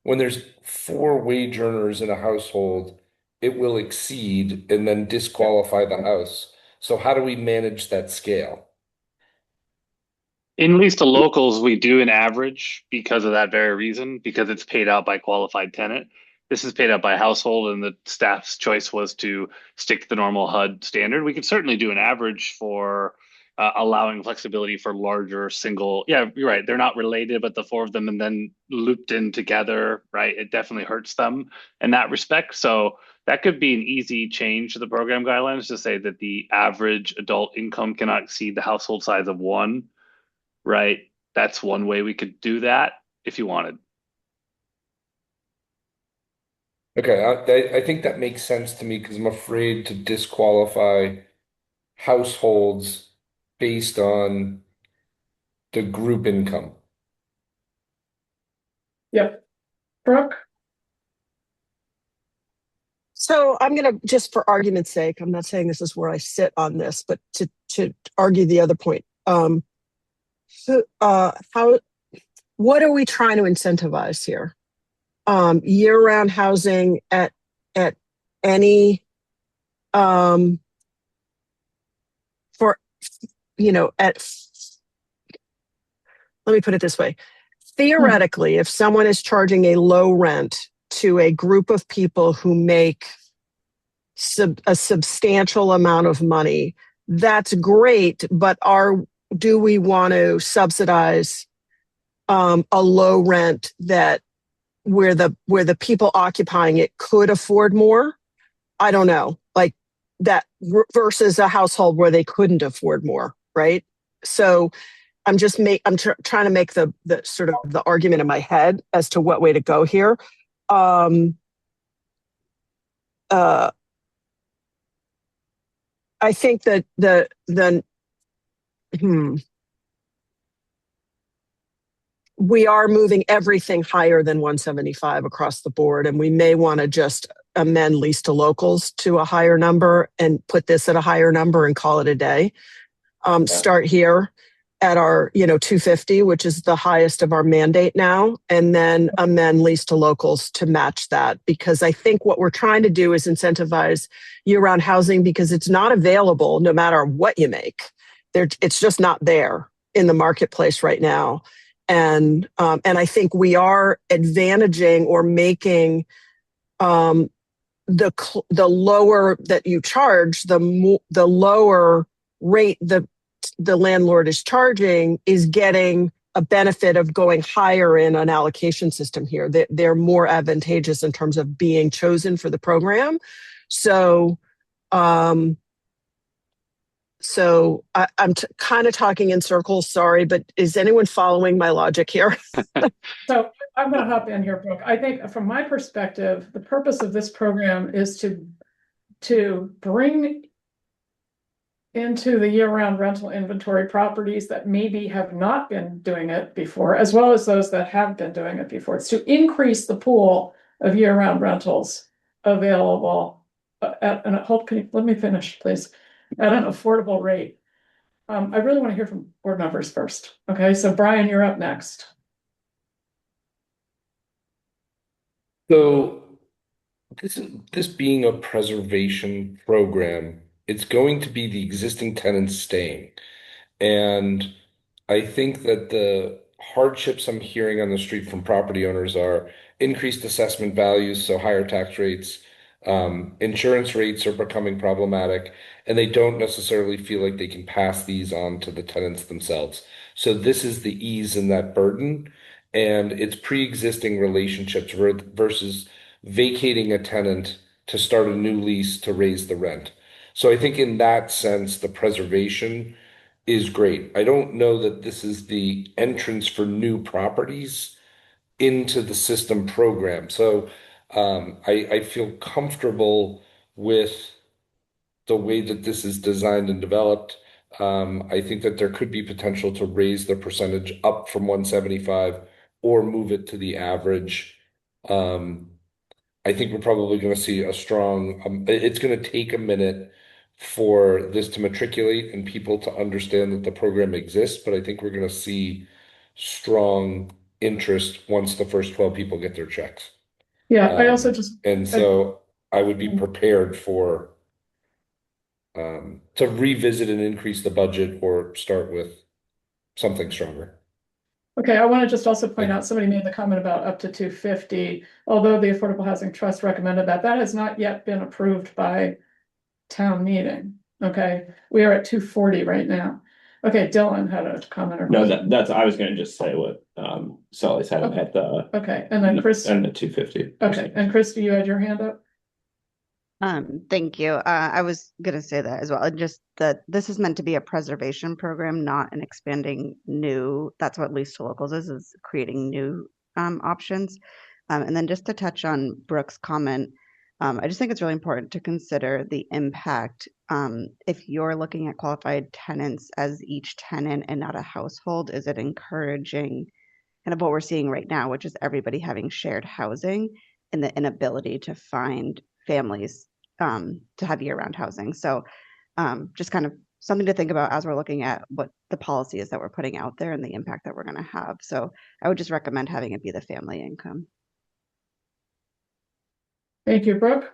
when there's 4 wage earners in a household, it will exceed and then disqualify the house. So how do we manage that scale? In least to locals, we do an average because of that very reason, because it's paid out by qualified tenant. This is paid out by household, and the staff's choice was to stick to the normal HUD standard. We could certainly do an average for allowing flexibility for larger single. Yeah, you're right. They're not related, but the 4 of them and then looped in together, right? It definitely hurts them in that respect. So that could be an easy change to the program guidelines to say that the average adult income cannot exceed the household size of 1. Right? That's one way we could do that if you wanted. Okay, I think that makes sense to me because I'm afraid to disqualify households based on the group income. Yep. Brooke. So I'm going to, just for argument's sake, I'm not saying this is where I sit on this, but to argue the other point, what are we trying to incentivize here? Year-round housing at any, for, let me put it this way. Theoretically, if someone is charging a low rent to a group of people who make a substantial amount of money, that's great, but do we want to subsidize a low rent that where the people occupying it could afford more? I don't know, like that versus a household where they couldn't afford more, right? So I'm trying to make the sort of the argument in my head as to what way to go here. I think that we are moving everything higher than 175 across the board, and we may want to just amend lease to locals to a higher number and put this at a higher number and call it a day. Start here at our 250, which is the highest of our mandate now, and then amend lease to locals to match that, because I think what we're trying to do is incentivize year-round housing because it's not available no matter what you make. It's just not there in the marketplace right now. And I think we are advantaging or making the lower that you charge, the lower rate the landlord is charging is getting a benefit of going higher in an allocation system here. They're more advantageous in terms of being chosen for the program. So I'm kind of talking in circles, sorry, but is anyone following my logic here? So I'm going to hop in here, Brooke. I think from my perspective, the purpose of this program is to bring into the year-round rental inventory properties that maybe have not been doing it before, as well as those that have been doing it before. It's to increase the pool of year-round rentals available let me finish, please, at an affordable rate. I really want to hear from board members first. Okay, so Brian, you're up next. So this being a preservation program, it's going to be the existing tenants staying. And I think that the hardships I'm hearing on the street from property owners are increased assessment values, so higher tax rates, Insurance rates are becoming problematic, and they don't necessarily feel like they can pass these on to the tenants themselves. So this is the ease in that burden, and it's pre-existing relationships versus vacating a tenant to start a new lease to raise the rent. So I think in that sense, the preservation is great. I don't know that this is the entrance for new properties into the system program. So I feel comfortable with the way that this is designed and developed. I think that there could be potential to raise the percentage up from 175 or move it to the average. I think we're probably going to see a strong, it's going to take a minute for this to matriculate and people to understand that the program exists, but I think we're going to see strong interest once the first 12 people get their checks. Yeah, I also just, And so I would be prepared for to revisit and increase the budget or start with something stronger. okay, I want to just also point out, somebody made the comment about up to 250. Although the Affordable Housing Trust recommended that, that has not yet been approved by town meeting. Okay, we are at 240 right now. Okay, Dylan had a comment or No, question. that's, I was gonna just say what, Sully said Okay. at the. Okay, and then Chris, And the 250. okay, and Christy, you had your hand up? Thank you. I was gonna say that as well. And just that this is meant to be a preservation program, not an expanding new. That's what Lease to Locals is creating new options. And then just to touch on Brooke's comment, I just think it's really important to consider the impact. If you're looking at qualified tenants as each tenant and not a household, is it encouraging kind of what we're seeing right now, which is everybody having shared housing and the inability to find families to have year-round housing. So just kind of something to think about as we're looking at what the policy is that we're putting out there and the impact that we're going to have. So I would just recommend having it be the family income. Thank you, Brooke.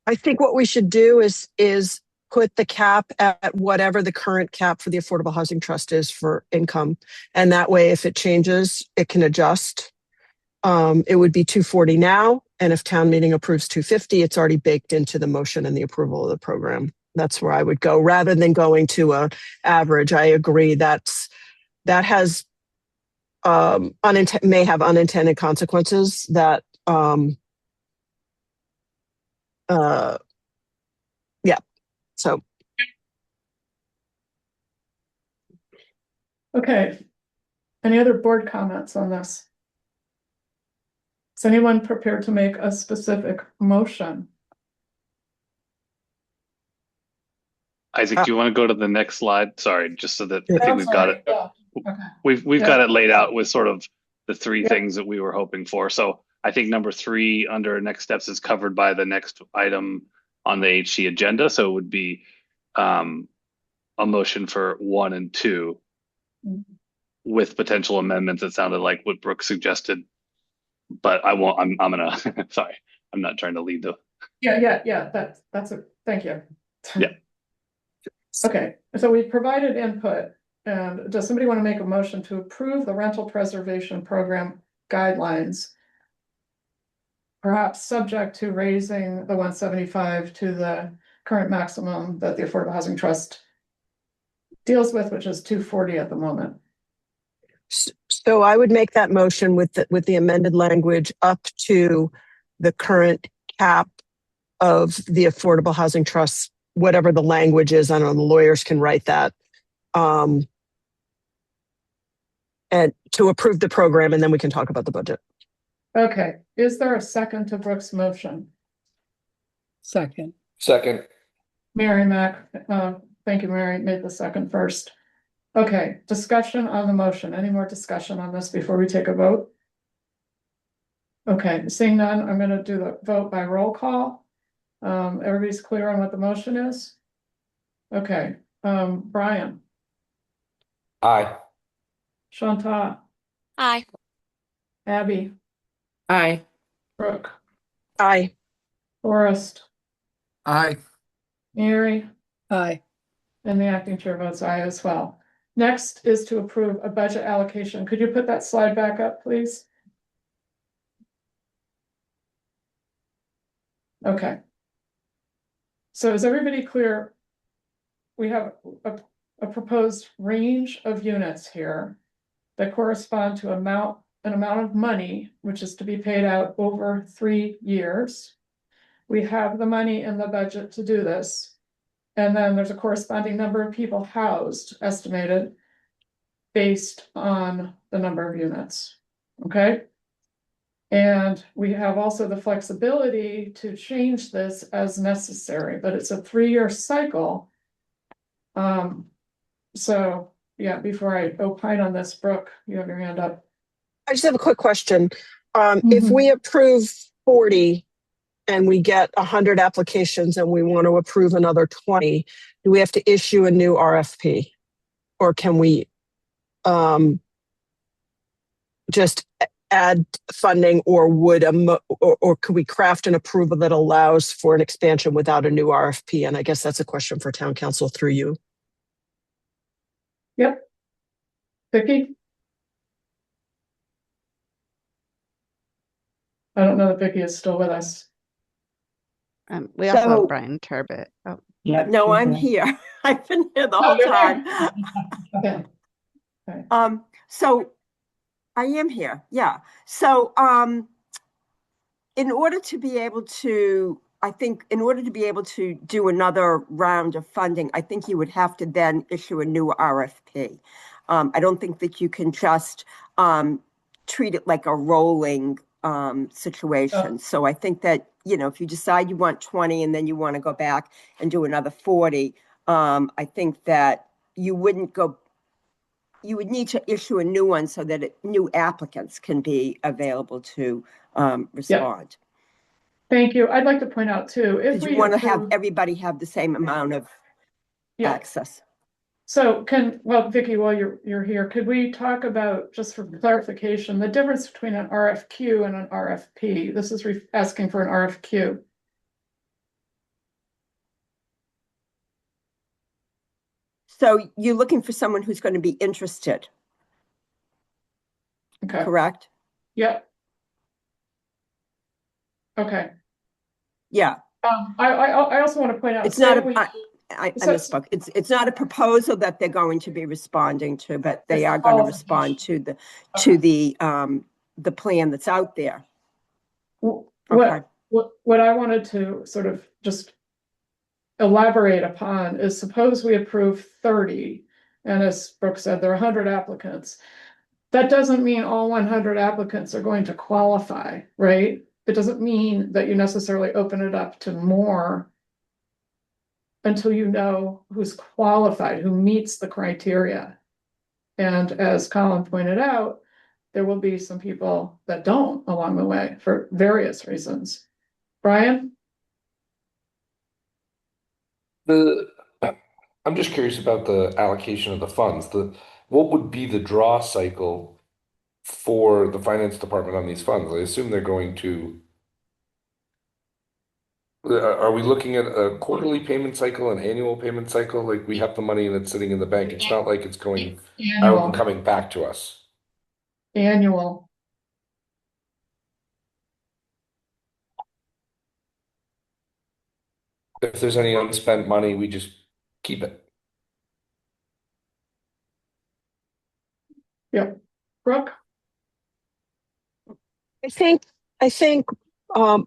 I think what we should do is put the cap at whatever the current cap for the Affordable Housing Trust is for income. And that way, if it changes, it can adjust. It would be 240 now. And if town meeting approves 250, it's already baked into the motion and the approval of the program. That's where I would go rather than going to a average. I agree that has may have unintended consequences that yeah. So Okay. Any other board comments on this? Is anyone prepared to make a specific motion? Isaac, do you want to go to the next slide? Sorry, just so that I Oh, think we've got it. yeah. Okay. We've Yeah. got it laid out with sort of the three Yeah. things that we were hoping for. So I think number 3 under next steps is covered by the next item on the HC agenda. So it would be a motion for 1 and 2 with potential amendments. It sounded like what Brooke suggested, but I won't. I'm gonna. Sorry, I'm not trying to lead the. Yeah. That's it. Thank you. Yeah. Okay, so we provided input, and does somebody want to make a motion to approve the rental preservation program guidelines? Perhaps subject to raising the 175 to the current maximum that the Affordable Housing Trust deals with, which is 240 at the moment. So I would make that motion with the amended language up to the current cap of the Affordable Housing Trust, whatever the language is. I don't know, the lawyers can write that. And to approve the program, and then we can talk about the budget. Okay, is there a second to Brooke's motion? Second. Mary Mac, thank you, Mary, made the second first. Okay, discussion on the motion. Any more discussion on this before we take a vote? Okay, seeing none, I'm gonna do the vote by roll call. Everybody's clear on what the motion is? Okay, Brian, Aye. Shanta, Aye. Abby, Aye. Brooke, Aye. Forrest, Aye. Mary, Aye. and the acting chair votes aye as well. Next is to approve a budget allocation. Could you put that slide back up, please? Okay. So is everybody clear? We have a proposed range of units here that correspond to an amount of money, which is to be paid out over 3 years. We have the money in the budget to do this. And then there's a corresponding number of people housed, estimated, based on the number of units. Okay? And we have also the flexibility to change this as necessary, but it's a 3-year cycle. So yeah, before I opine on this, Brooke, you have your hand up. I just have a quick question. If we approve 40 and we get 100 applications and we want to approve another 20, do we have to issue a new RFP? Or can we just add funding, or or could we craft an approval that allows for an expansion without a new RFP? And I guess that's a question for town council through you. Yep. Vicki? I don't know that Vicki is still with us. We also So- have Brian Turbot. Oh, Yeah. No, I'm here. I've been here the whole you're time. Okay. Okay. So I am here, yeah. So in order to be able to, I think in order to be able to do another round of funding, I think you would have to then issue a new RFP. I don't think that you can just treat it like a rolling situation. So I think that, you know, if you decide you want 20 and then you want to go back and do another 40, I think that you would need to issue a new one so that new applicants can be available to respond. Thank you. I'd like to point out too, if Because we you want to have approve- everybody have the same amount of Yeah. access. So Vicki, while you're here, could we talk about, just for clarification, the difference between an RFQ and an RFP? This is asking for an RFQ. So you're looking for someone who's going to be interested, Okay. correct? Yep. Okay. Yeah. I also want to point out. It's not say I So- misspoke. It's not a proposal that they're going to be responding to, but they It's a are going to qualification. respond to the plan that's out there. Okay. What I wanted to sort of just elaborate upon is, suppose we approve 30, and as Brooke said, there are 100 applicants. That doesn't mean all 100 applicants are going to qualify, right? It doesn't mean that you necessarily open it up to more until you know who's qualified, who meets the criteria. And as Colin pointed out, there will be some people that don't along the way for various reasons. Brian? I'm just curious about the allocation of the funds. What would be the draw cycle for the finance department on these funds? I assume they're going to. Are we looking at a quarterly payment cycle, an annual payment cycle? Like we have the money and it's sitting in the bank. It's not like it's going out and coming back to us. Annual. If there's any unspent money, we just keep it. Yep. Brooke? I think I'm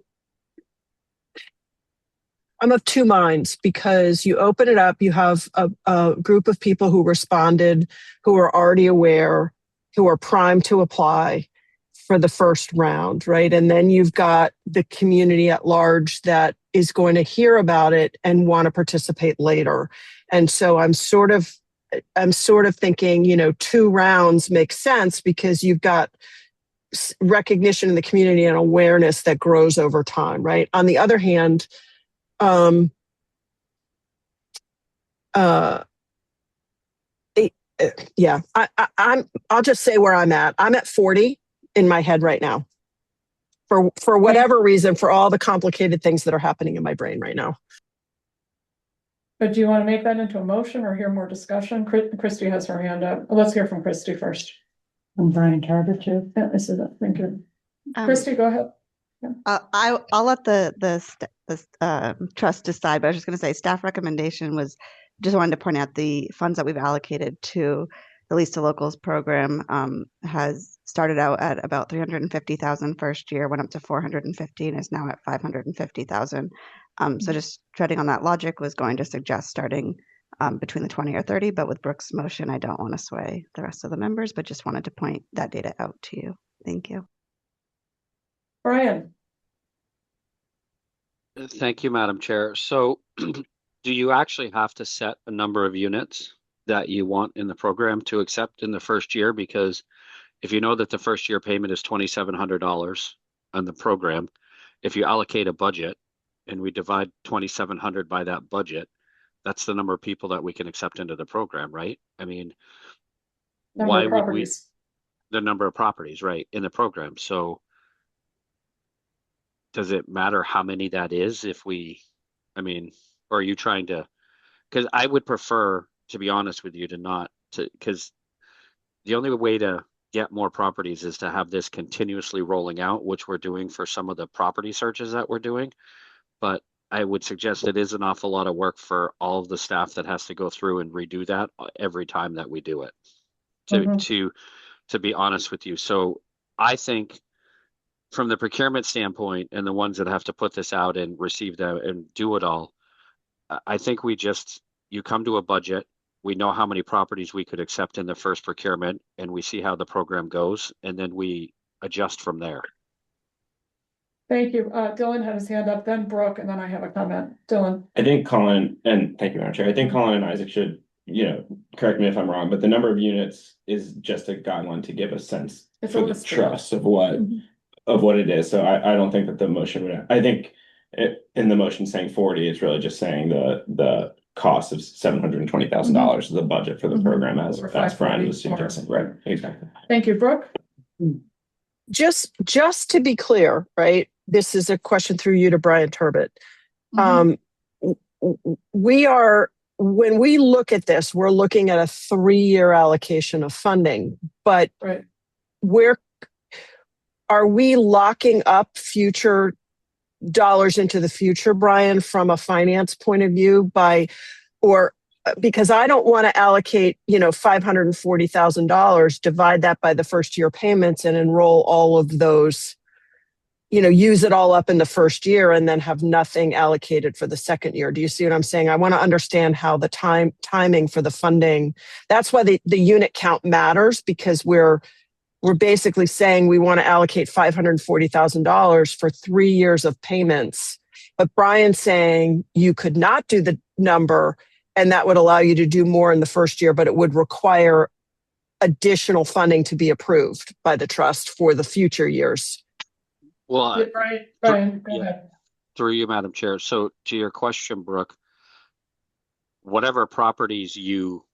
of two minds, because you open it up, you have a group of people who responded, who are already aware, who are primed to apply for the first round, right? And then you've got the community at large that is going to hear about it and want to participate later. And so I'm sort of thinking, you know, 2 rounds makes sense, because you've got recognition in the community and awareness that grows over time, right? On the other hand, I'll just say where I'm at. I'm at 40 in my head right now. For whatever reason, for all the complicated things that are happening in my brain right now. But do you want to make that into a motion or hear more discussion? Christy has her hand up. Let's hear from Christy first. I'm Brian Turbot too. Yeah, this is it. Thank you. Um, Christy, go ahead. I'll let the trust decide, but I was just going to say staff recommendation was just wanted to point out the funds that we've allocated to the Lease to Locals program has started out at about 350,000 first year, went up to 450 and is now at 550,000. So just treading on that logic was going to suggest starting between the 20 or 30, but with Brooke's motion, I don't want to sway the rest of the members, but just wanted to point that data out to you. Thank you. Brian, Thank you, Madam Chair. So do you actually have to set a number of units that you want in the program to accept in the first year? Because if you know that the first year payment is $2,700 on the program, if you allocate a budget and we divide 2,700 by that budget, that's the number of people that we can accept into the program, right? I mean, why would we, the number of properties, right, in the program? So does it matter how many that is if we, I mean, or are you trying to, because I would prefer, to be honest with you, to not to, because the only way to get more properties is to have this continuously rolling out, which we're doing for some of the property searches that we're doing. But I would suggest it is an awful lot of work for all of the staff that has to go through and redo that every time that we do it, to be honest with you. So I think from the procurement standpoint and the ones that have to put this out and receive that and do it all, I think you come to a budget, we know how many properties we could accept in the first procurement, and we see how the program goes, and then we adjust from there. Thank you. Dylan had his hand up, then Brooke, and then I have a comment. Dylan. I think Colin, and thank you, Madam Chair. I think Colin and Isaac should, correct me if I'm wrong, but the number of units is just a guideline to give a sense for the trust of what it is. So I don't think that the motion would, I think in the motion saying 40, it's really just saying the cost of $720,000 is the budget for the program as Brian was suggesting. Right, exactly. Thank you, Brooke. Just to be clear, right? This is a question through you to Brian Turbot. When we look at this, we're looking at a 3-year allocation of funding, but are we locking up future dollars into the future, Brian, from a finance point of view because I don't want to allocate, $540,000, divide that by the first year payments and enroll all of those, use it all up in the first year and then have nothing allocated for the second year. Do you see what I'm saying? I want to understand how the timing for the funding, that's why the unit count matters, because we're basically saying we want to allocate $540,000 for 3 years of payments. But Brian's saying you could not do the number and that would allow you to do more in the first year, but it would require additional funding to be approved by the trust for the future years. Well, Brian, go ahead. Through you, Madam Chair. So to your question, Brooke, whatever properties you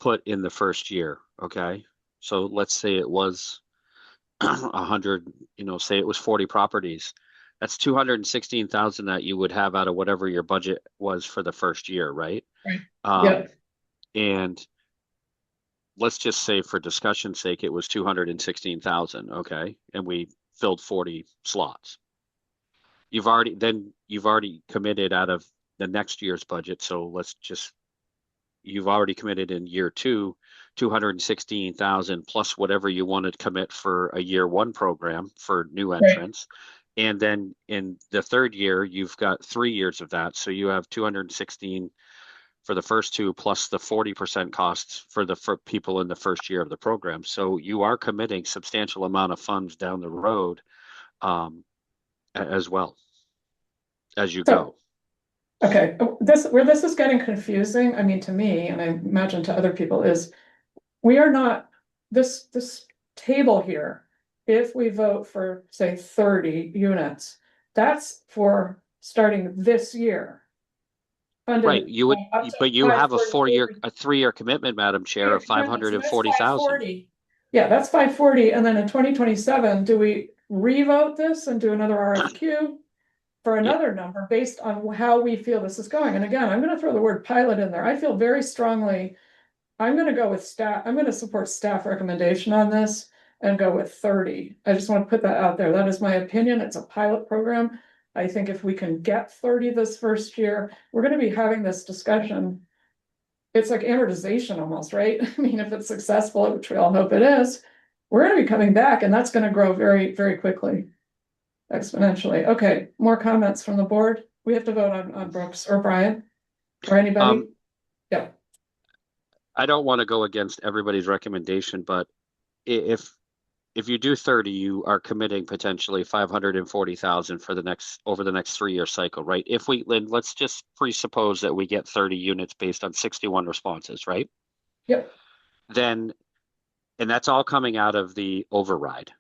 put in the first year, okay? So let's say it was 100, say it was 40 properties. That's 216,000 that you would have out of whatever your budget was for the first year, right? Right. And let's just say for discussion's sake, it was 216,000, okay? And we filled 40 slots. You've already committed out of the next year's budget. So you've already committed in year 2, 216,000 plus whatever you want to commit for a year 1 program for new entrants. Right. And then in the third year, you've got 3 years of that. So you have 216 for the first 2 plus the 40% costs for people in the first year of the program. So you are committing substantial amount of funds down the road as well as you go. Okay, where this is getting confusing, I mean, to me, and I imagine to other people, is we are not, this table here, if we vote for, say, 30 units, that's for starting this year. Right, you would, but you have a 3-year commitment, Madam Chair, of 540,000. Yeah, that's 540, and then in 2027, do we revote this and do another RFQ for another number based on how we feel this is going? And again, I'm going to throw the word pilot in there. I feel very strongly, I'm going to go with staff. I'm going to support staff recommendation on this. and go with 30. I just want to put that out there. That is my opinion. It's a pilot program. I think if we can get 30 this first year, we're going to be having this discussion. It's like amortization almost, right? I mean, if it's successful, which we all hope it is, we're going to be coming back, and that's going to grow very, very quickly, exponentially. Okay, more comments from the board? We have to vote on Brooks or Brian or anybody. Yeah. I don't want to go against everybody's recommendation, but if you do 30, you are committing potentially 540,000 for over the next 3-year cycle, right? If Lynn, let's just presuppose that we get 30 units based on 61 responses, right? Yep. And that's all coming out of the override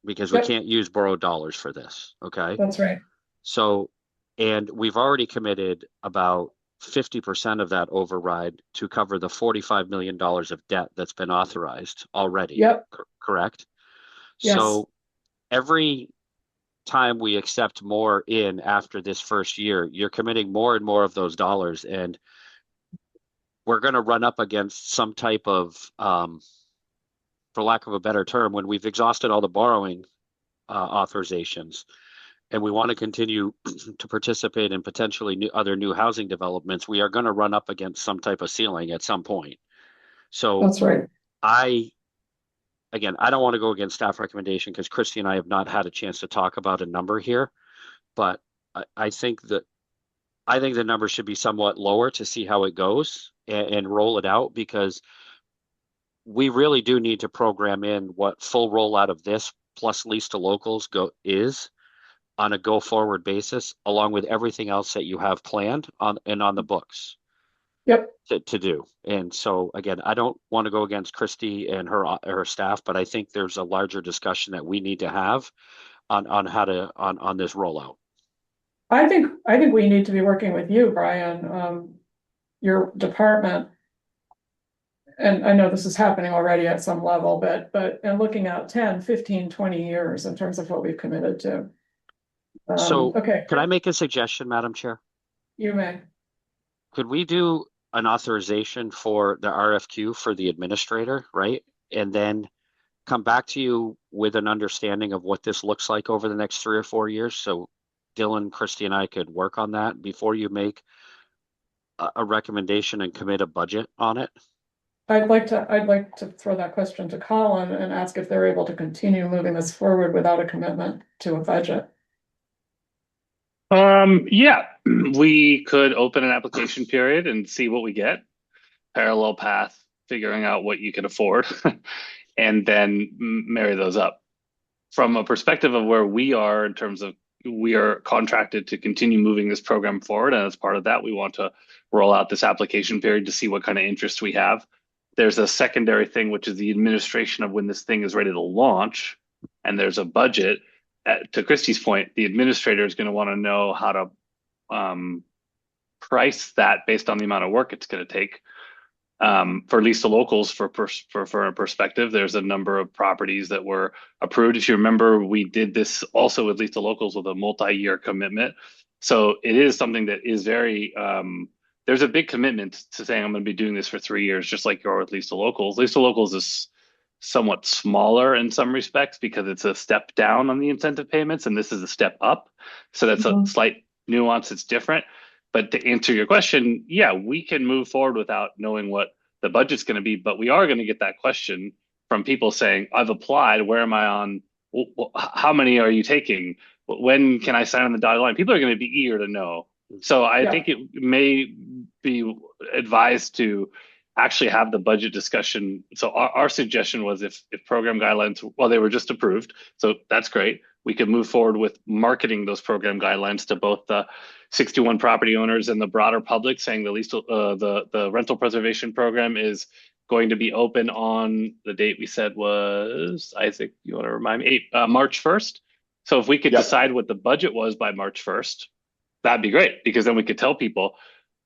because we can't use borrowed dollars for this, okay? That's right. So, and we've already committed about 50% of that override to cover the $45 million of debt that's been authorized already. Yep. Correct? Yes. So every time we accept more in after this first year, you're committing more and more of those dollars. And we're going to run up against some type of, for lack of a better term, when we've exhausted all the borrowing authorizations, and we want to continue to participate in potentially other new housing developments, we are going to run up against some type of ceiling at some point. So that's right. I don't want to go against staff recommendation because Christy and I have not had a chance to talk about a number here, but I think the number should be somewhat lower to see how it goes and roll it out, because we really do need to program in what full rollout of this plus lease to locals is on a go forward basis, along with everything else that you have planned on the books. Yep. To do. And so again, I don't want to go against Christy and her staff, but I think there's a larger discussion that we need to have on how to on this rollout. I think we need to be working with you, Brian, your department. And I know this is happening already at some level, but and looking out 10, 15, 20 years in terms of what we've committed to. So okay. Could I make a suggestion, Madam Chair? You may. Could we do an authorization for the RFQ for the administrator, right? And then come back to you with an understanding of what this looks like over the next 3 or 4 years. So Dylan, Christy, and I could work on that before you make a recommendation and commit a budget on it. I'd like to throw that question to Colin and ask if they're able to continue moving this forward without a commitment to a budget. Yeah, we could open an application period and see what we get. Parallel path, figuring out what you can afford, and then marry those up. From a perspective of where we are in terms of we are contracted to continue moving this program forward, and as part of that, we want to roll out this application period to see what kind of interest we have. There's a secondary thing, which is the administration of when this thing is ready to launch, and there's a budget. To Christy's point, the administrator is going to want to know how to price that based on the amount of work it's going to take. For lease to locals, for a perspective, there's a number of properties that were approved. If you remember, we did this also with lease to locals with a multi-year commitment. So it is something that is very, there's a big commitment to saying I'm going to be doing this for 3 years, just like you are with lease to locals. Lease to locals is somewhat smaller in some respects because it's a step down on the incentive payments, and this is a step up. So that's a slight nuance. It's different. But to answer your question, yeah, we can move forward without knowing what the budget's going to be, but we are going to get that question from people saying, I've applied, where am I on? How many are you taking? When can I sign on the dotted line? People are going to be eager to know. So I think it may be advised to actually have the budget discussion. So our suggestion was if program guidelines, well, they were just approved, so that's great. We could move forward with marketing those program guidelines to both the 61 property owners and the broader public, saying the rental preservation program is going to be open on the date we said was, Isaac, you want to remind me, March 1st. So if we could decide what the budget was by March 1st, that'd be great, because then we could tell people.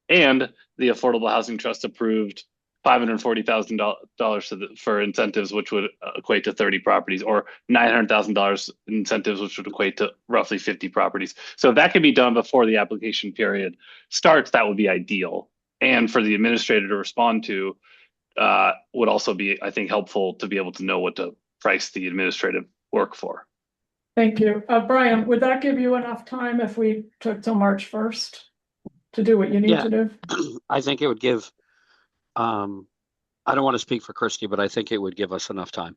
And the Affordable Housing Trust approved $540,000 for incentives, which would equate to 30 properties, or $900,000 incentives, which would equate to roughly 50 properties. So if that could be done before the application period starts, that would be ideal. And for the administrator to respond to would also be, I think, helpful to be able to know what to price the administrative work for. Thank you. Brian, would that give you enough time if we took till March 1st to do what you need Yeah. to do? I think it would give, I don't want to speak for Christy, but I think it would give us enough time.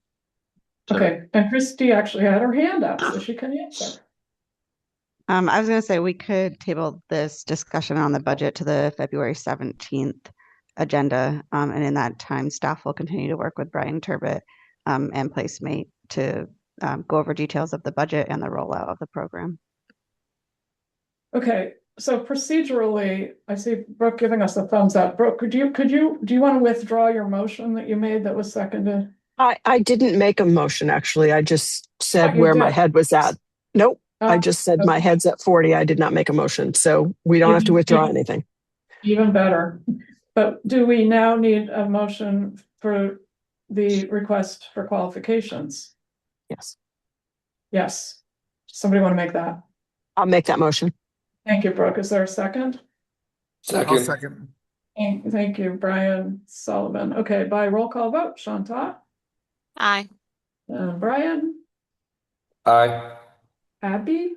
Okay, and Christy actually had her hand up, so she can answer. I was going to say we could table this discussion on the budget to the February 17th agenda. And in that time, staff will continue to work with Brian Turbot and Placemate to go over details of the budget and the rollout of the program. Okay, so procedurally, I see Brooke giving us a thumbs up. Brooke, do you want to withdraw your motion that you made that was seconded? I didn't make a motion, actually. I just said you where my did. head was at. Nope. I just said my okay. head's at 40. I did not make a motion. So we don't have to withdraw anything. Even better. But do we now need a motion for the request for qualifications? Yes. Yes. Somebody want to make that? I'll make that motion. Thank you, Brooke. Is there a second? I'll second. Thank you, Brian Sullivan. Okay, by roll call vote, Shanta, Aye. Brian, Aye. Abby.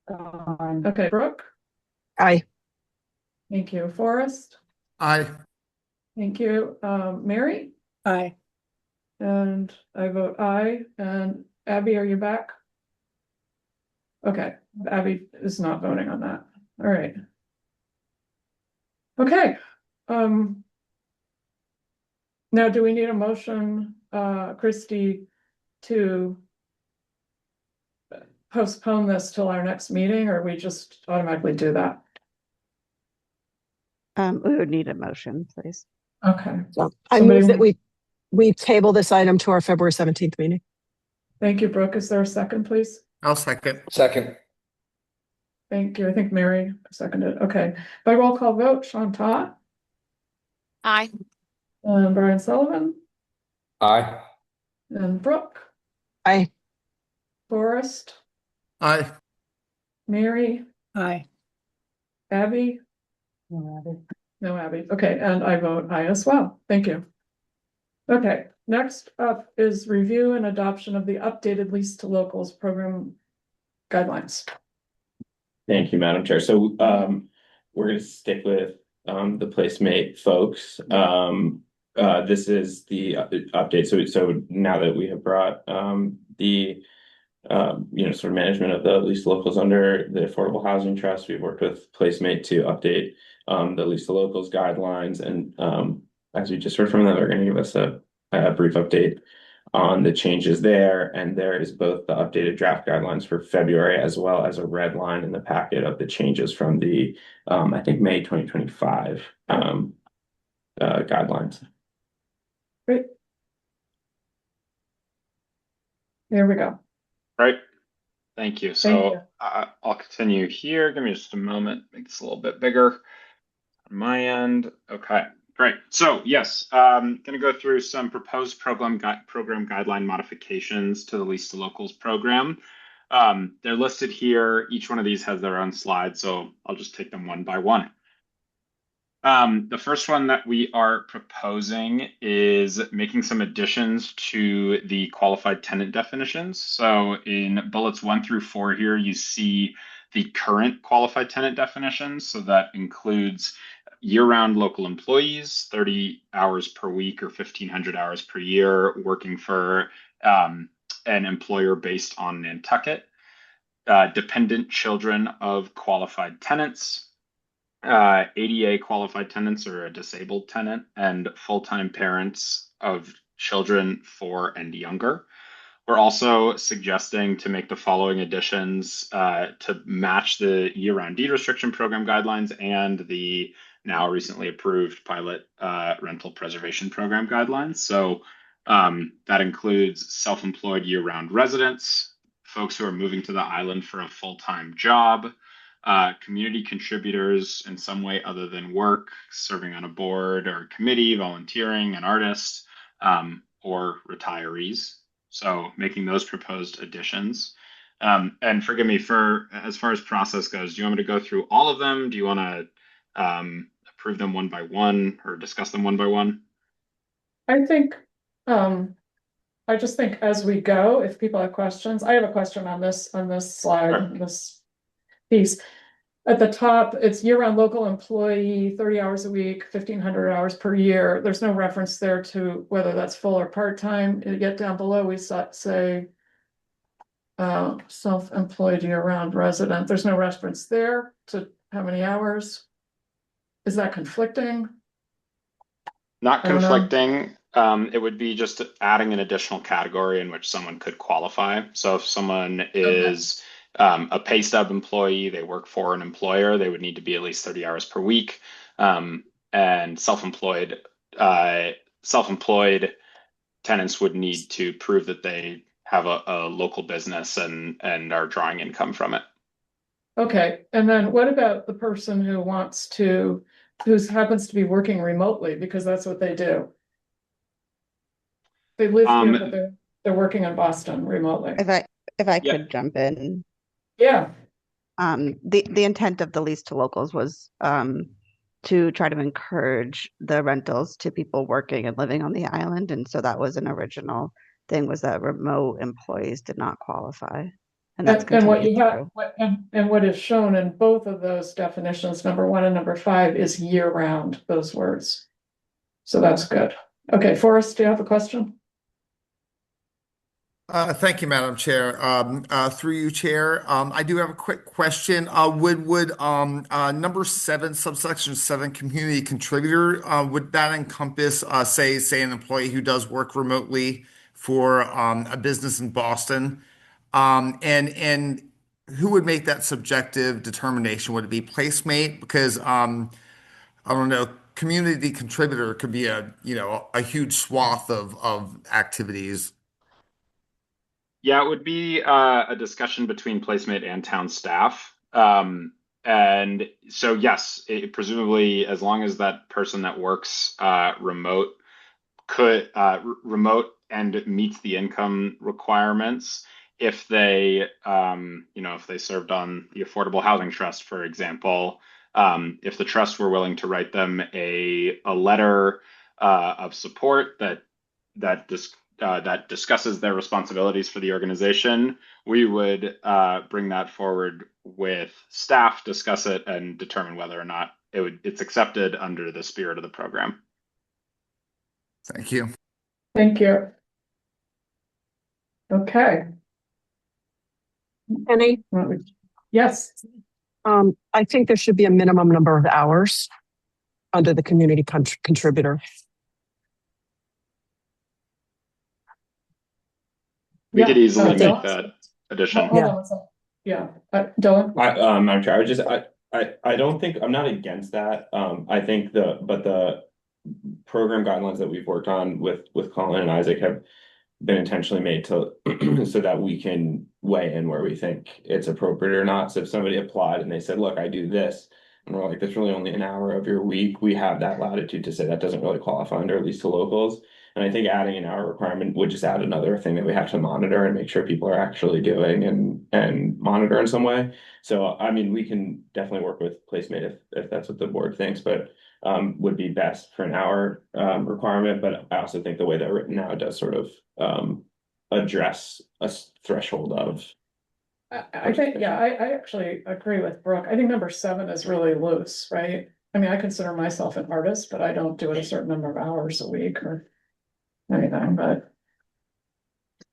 Okay, Brooke. Aye. Thank you, Forrest. Aye. Thank you, Mary. Aye. And I vote aye. And Abby, are you back? Okay, Abby is not voting on that. All right. Okay. Now, do we need a motion, Christy, to postpone this till our next meeting, or we just automatically do that? We would need a motion, please. Okay. So I move that we table this item to our February 17th meeting. Thank you, Brooke. Is there a second, please? I'll second. Second. Thank you. I think Mary seconded. Okay. By roll call vote, Shanta, Aye. Brian Sullivan, Aye. and Brooke, Aye. Forrest, Aye. Mary, Aye. Abby. No, Abby. Okay, and I vote aye as well. Thank you. Okay, next up is review and adoption of the updated lease to locals program guidelines. Thank you, Madam Chair. So we're going to stick with the Placemate folks. This is the update. So now that we have brought the sort of management of the lease to locals under the Affordable Housing Trust, we've worked with Placemate to update the lease to locals guidelines. And as we just heard from them, they're going to give us a brief update on the changes there. And there is both the updated draft guidelines for February, as well as a red line in the packet of the changes from the, I think, May 2025 guidelines. Great. There we go. Right. Thank you. Thank So you. I'll continue here. Give me just a moment. Make this a little bit bigger on my end. Okay. Great. So yes, going to go through some proposed program guideline modifications to the Lease to Locals program. They're listed here. Each one of these has their own slide, so I'll just take them one by one. The first one that we are proposing is making some additions to the qualified tenant definitions. So in bullets 1 through 4 here, you see the current qualified tenant definitions. So that includes year-round local employees, 30 hours per week or 1,500 hours per year, working for an employer based on Nantucket, dependent children of qualified tenants, ADA qualified tenants or a disabled tenant, and full-time parents of children 4 and younger. We're also suggesting to make the following additions to match the year-round deed restriction program guidelines and the now recently approved pilot rental preservation program guidelines. So that includes self-employed year-round residents, folks who are moving to the island for a full-time job, community contributors in some way other than work, serving on a board or committee, volunteering, an artist, or retirees. So making those proposed additions. And forgive me, for as far as process goes, do you want me to go through all of them? Do you want to approve them one by one or discuss them one by one? I think I just think as we go, if people have questions, I have a question on this slide, Sure. this piece. At the top, it's year-round local employee, 30 hours a week, 1,500 hours per year. There's no reference there to whether that's full or part-time. You get down below, we say self-employed year-round resident. There's no reference there to how many hours. Is that conflicting? Not I don't know. conflicting. It would be just adding an additional category in which someone could qualify. So if someone is a pay stub employee, they work for an employer, they would need to be at least 30 hours per week. And self-employed tenants would need to prove that they have a local business and are drawing income from it. Okay, and then what about the person who happens to be working remotely because that's what they do? They live here, but they're working in Boston remotely. If I Yeah. could jump in. Yeah, The intent of the lease to locals was to try to encourage the rentals to people working and living on the island. And so that was an original thing, was that remote employees did not qualify. And that's and what continued you have, through. and what is shown in both of those definitions, number 1 and number 5, is year round, those words. So that's good. Okay, Forrest, do you have a question? Thank you, Madam Chair. Through you, Chair, I do have a quick question. Would number 7, subsection 7, community contributor, would that encompass, say an employee who does work remotely for a business in Boston? And who would make that subjective determination? Would it be Placemate? Because I don't know, community contributor could be a huge swath of activities. Yeah, it would be a discussion between Placemate and town staff. And so, yes, presumably, as long as that person that works remote and meets the income requirements, if they, if they served on the Affordable Housing Trust, for example, if the trust were willing to write them a letter of support that discusses their responsibilities for the organization, we would bring that forward with staff, discuss it, and determine whether or not it's accepted under the spirit of the program. Thank you. Thank you. Okay. Penny, Yes. I think there should be a minimum number of hours under the community contributor. We could easily Dylan? make that addition. Hold on one second. Yeah, Dylan? I'm sorry. I don't think, I'm not against that. I think the program guidelines that we've worked on with Colin and Isaac have been intentionally made to so that we can weigh in where we think it's appropriate or not. So if somebody applied and they said, look, I do this, and we're like, that's really only an hour of your week, we have that latitude to say that doesn't really qualify under, at least to locals. And I think adding an hour requirement would just add another thing that we have to monitor and make sure people are actually doing and monitor in some way. So, I mean, we can definitely work with Placemate if that's what the board thinks, but would be best for an hour requirement. But I also think the way they're written now does sort of address a threshold of. I think, yeah, I actually agree with Brooke. I think number 7 is really loose, right? I mean, I consider myself an artist, but I don't do it a certain number of hours a week or anything, but.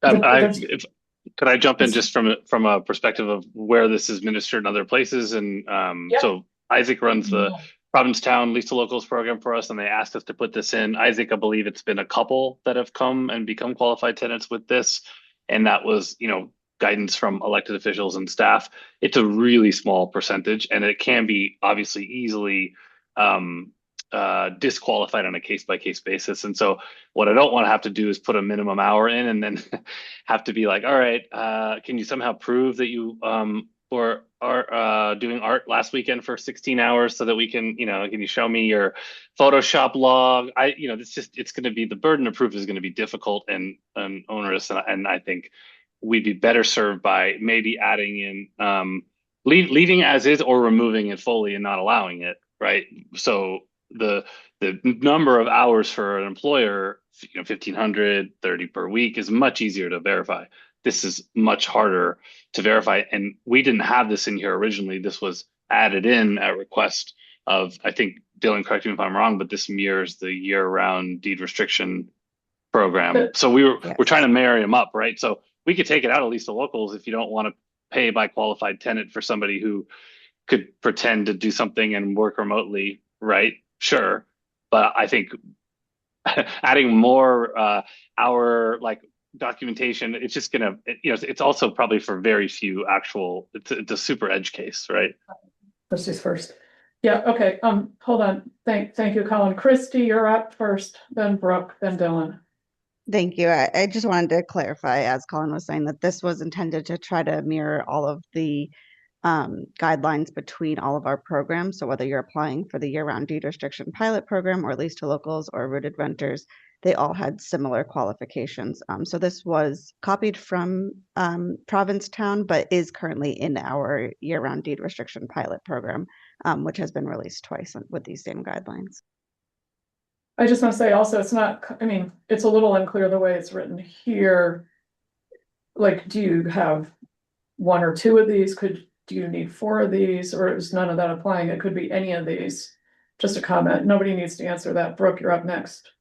Could I jump in just from a perspective of where this is administered in other places? And so Isaac runs the Provincetown Lease to Locals program for us, and they asked us to put this in. Isaac, I believe it's been a couple that have come and become qualified tenants with this. And that was, guidance from elected officials and staff. It's a really small percentage, and it can be obviously easily disqualified on a case-by-case basis. And so what I don't want to have to do is put a minimum hour in and then have to be like, all right, can you somehow prove that you are doing art last weekend for 16 hours so that we can, can you show me your Photoshop log? It's going to be, the burden of proof is going to be difficult and onerous. And I think we'd be better served by maybe adding in, leaving as is or removing it fully and not allowing it, right? So the the number of hours for an employer, 1,500, 30 per week is much easier to verify. This is much harder to verify. And we didn't have this in here originally. This was added in at request of, I think, Dylan, correct me if I'm wrong, but this mirrors the year-round deed restriction program. So we're trying to marry them up, right? So we could take it out at least to locals if you don't want to pay by qualified tenant for somebody who could pretend to do something and work remotely, right? Sure. But I think adding more hour like documentation, it's just gonna, it's also probably for very few actual, it's a super edge case, right? Let's just first. Yeah, okay, hold on. Thank you, Colin. Christy, you're up first, then Brooke, then Dylan. Thank you. I just wanted to clarify, as Colin was saying, that this was intended to try to mirror all of the guidelines between all of our programs. So whether you're applying for the year-round deed restriction pilot program or lease to locals or rooted renters, they all had similar qualifications. So this was copied from Provincetown, but is currently in our year-round deed restriction pilot program, which has been released twice with these same guidelines. I just want to say also, it's not, I mean, it's a little unclear the way it's written here. Like, do you have one or two of these? Do you need four of these, or is none of that applying? It could be any of these. Just a comment. Nobody needs to answer that. Brooke, you're up next.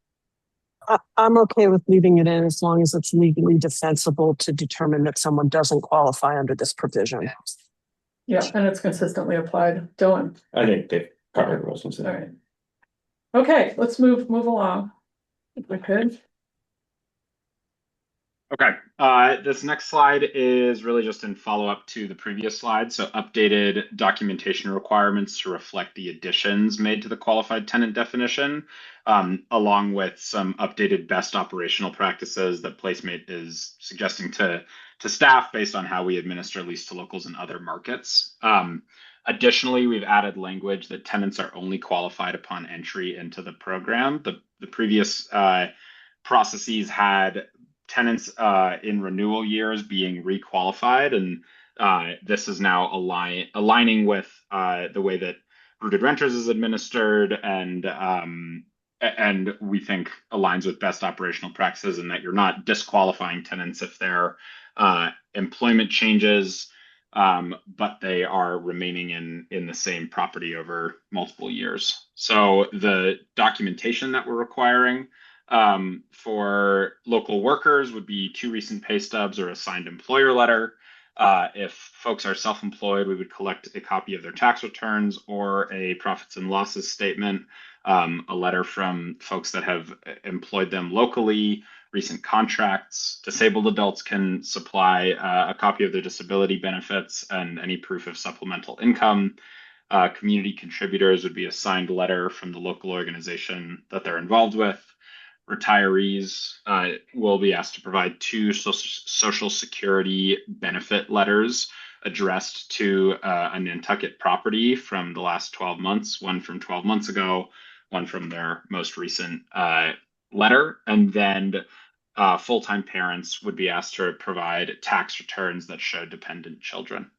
I'm okay with leaving it in as long as it's legally defensible to determine that someone doesn't qualify under this provision. Yeah, and it's consistently applied. Dylan. I think they've covered most of it. All right. Okay, let's move along. If we could. Okay, this next slide is really just in follow-up to the previous slide. So updated documentation requirements to reflect the additions made to the qualified tenant definition, along with some updated best operational practices that Placemate is suggesting to staff based on how we administer lease to locals in other markets. Additionally, we've added language that tenants are only qualified upon entry into the program. The previous processes had tenants in renewal years being requalified, and this is now aligning with the way that rooted renters is administered, and we think aligns with best operational practices, and that you're not disqualifying tenants if their employment changes, but they are remaining in the same property over multiple years. So the documentation that we're requiring for local workers would be 2 recent pay stubs or a signed employer letter. If folks are self-employed, we would collect a copy of their tax returns or a profits and losses statement, a letter from folks that have employed them locally, recent contracts. Disabled adults can supply a copy of their disability benefits and any proof of supplemental income. Community contributors would be a signed letter from the local organization that they're involved with. Retirees will be asked to provide 2 Social Security benefit letters addressed to a Nantucket property from the last 12 months, one from 12 months ago, one from their most recent letter. And then full-time parents would be asked to provide tax returns that show dependent children.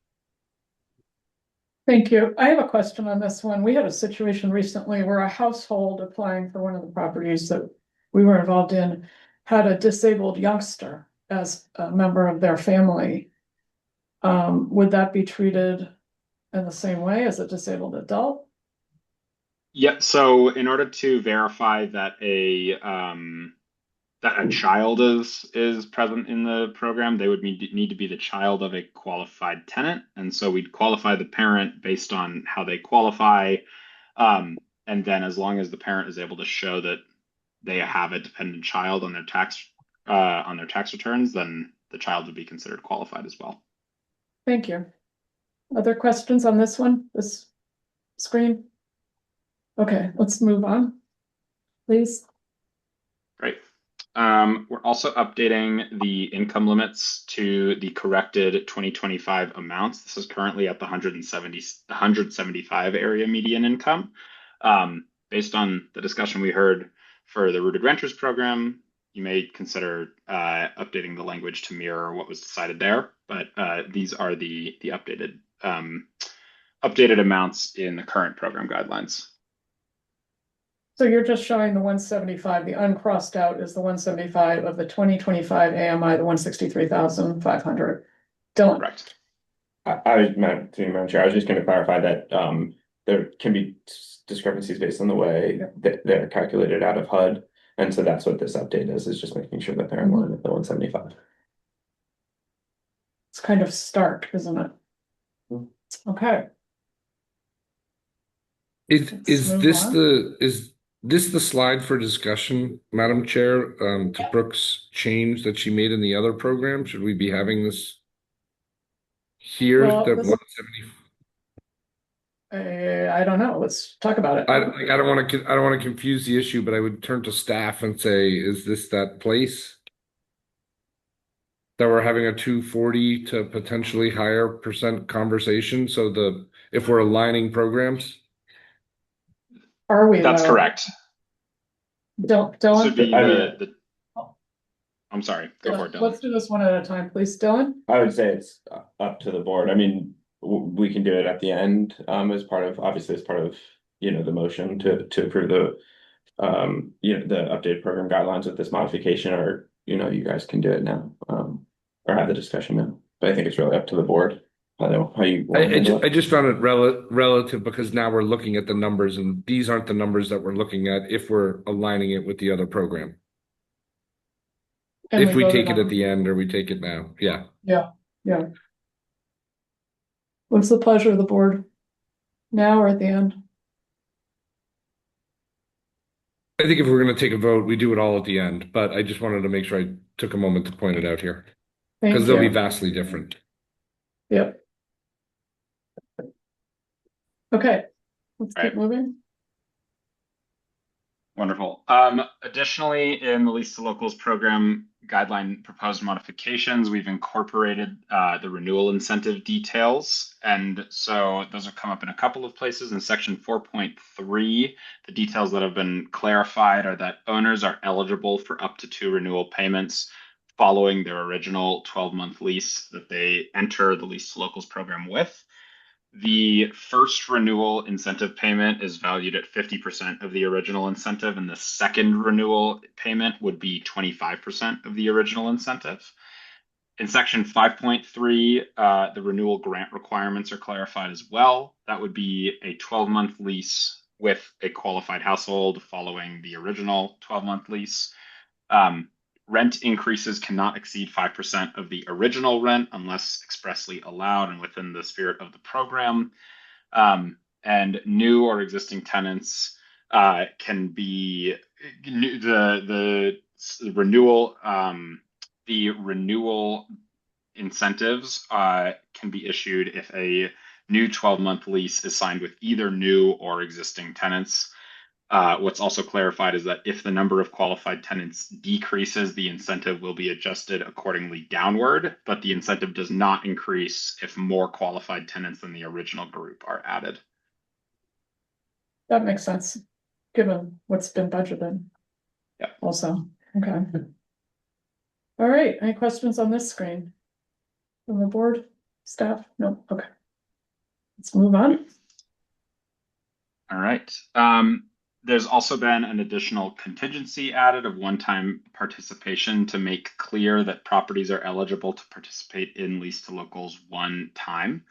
Thank you. I have a question on this one. We had a situation recently where a household applying for one of the properties that we were involved in had a disabled youngster as a member of their family. Would that be treated in the same way as a disabled adult? Yep. So in order to verify that a child is present in the program, they would need to be the child of a qualified tenant, and so we'd qualify the parent based on how they qualify, and then as long as the parent is able to show that they have a dependent child on their tax returns, then the child would be considered qualified as well. Thank you. Other questions on this one, this screen? Okay, let's move on, please. Great. We're also updating the income limits to the corrected 2025 amounts. This is currently at the 175 area median income. Based on the discussion we heard for the Rooted Renters program, you may consider updating the language to mirror what was decided there. But these are the updated amounts in the current program guidelines. So you're just showing the 175, the uncrossed out is the 175 of the 2025 AMI, the 163,500. Dylan. Correct. Madam Chair, I was just going to clarify that there can be discrepancies based on the way that they're calculated out of HUD. And so that's what this update is just making sure that they're in line with the 175. It's kind of stark, isn't it? Okay. Is move this on. is this the slide for discussion, Madam Chair, to Brooke's change that she made in the other program? Should we be having this here, Well, that this- 170? I don't know. Let's talk about it. I don't want to confuse the issue, but I would turn to staff and say, is this that place that we're having a 240 to potentially higher percent conversation? So if we're aligning programs, Are we? That's though? correct. Dylan. Should be I'm sorry. Go for it, Dylan. Let's do this one at a time, please. Dylan. I would say it's up to the board. I mean, we can do it at the end as part of the motion to approve the the updated program guidelines with this modification, or you guys can do it now or have the discussion now. But I think it's really up to the board how you want to handle it. I just found it relative because now we're looking at the numbers, and these aren't the numbers that we're looking at if we're aligning it with the other program. And If we voted take it on at the end or we take it now, yeah. Yeah. What's the pleasure of the board? Now or at the end? I think if we're going to take a vote, we do it all at the end, but I just wanted to make sure I took a moment to point it out here Thank because they'll be you. vastly different. Yep. Okay, let's keep Right. moving. Wonderful. Additionally, in the Lease to Locals program guideline proposed modifications, we've incorporated the renewal incentive details. And so those have come up in a couple of places. In section 4.3, the details that have been clarified are that owners are eligible for up to 2 renewal payments following their original 12-month lease that they enter the Lease to Locals program with. The first renewal incentive payment is valued at 50% of the original incentive, and the second renewal payment would be 25% of the original incentive. In section 5.3, the renewal grant requirements are clarified as well. That would be a 12-month lease with a qualified household following the original 12-month lease. Rent increases cannot exceed 5% of the original rent unless expressly allowed and within the spirit of the program. And new or existing tenants can be the renewal. The renewal incentives can be issued if a new 12-month lease is signed with either new or existing tenants. What's also clarified is that if the number of qualified tenants decreases, the incentive will be adjusted accordingly downward, but the incentive does not increase if more qualified tenants than the original group are added. That makes sense, given what's been budgeted. Yeah. Also, okay. All right, any questions on this screen? From the board, staff? No, okay. Let's move on. All right. There's also been an additional contingency added of one-time participation to make clear that properties are eligible to participate in Lease to Locals one time.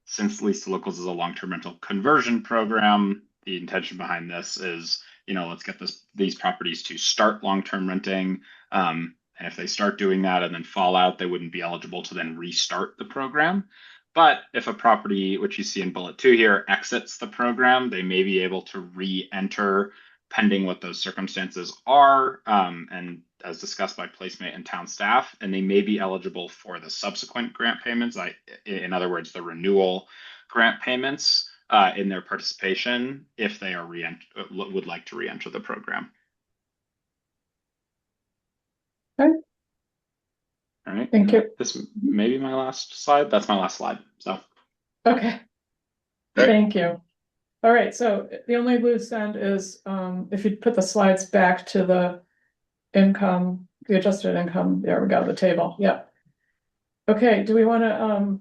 Since Lease to Locals is a long-term rental conversion program, the intention behind this is, let's get these properties to start long-term renting. And if they start doing that and then fall out, they wouldn't be eligible to then restart the program. But if a property, which you see in bullet 2 here, exits the program, they may be able to re-enter pending what those circumstances are, and as discussed by PlaceMate and town staff, and they may be eligible for the subsequent grant payments, in other words, the renewal grant payments in their participation if they are would like to re-enter the program. Okay. All right. Thank you. This may be my last slide. That's my last slide. So. Okay. Thank you. All right, so the only loose end is if you put the slides back to the income, the adjusted income, there we go, the table, yeah. Okay, do we want to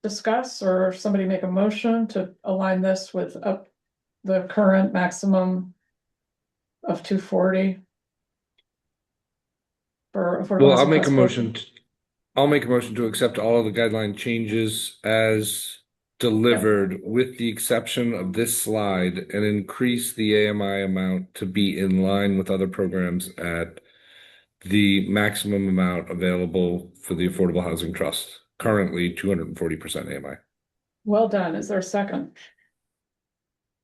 discuss or somebody make a motion to align this with the current maximum of 240 for affordable Well, I'll housing make a trust motion. program. I'll make a motion to accept all of the guideline changes as delivered, with the exception of this slide, and increase the AMI amount to be in line with other programs at the maximum amount available for the Affordable Housing Trust, currently 240% AMI. Well done. Is there a second?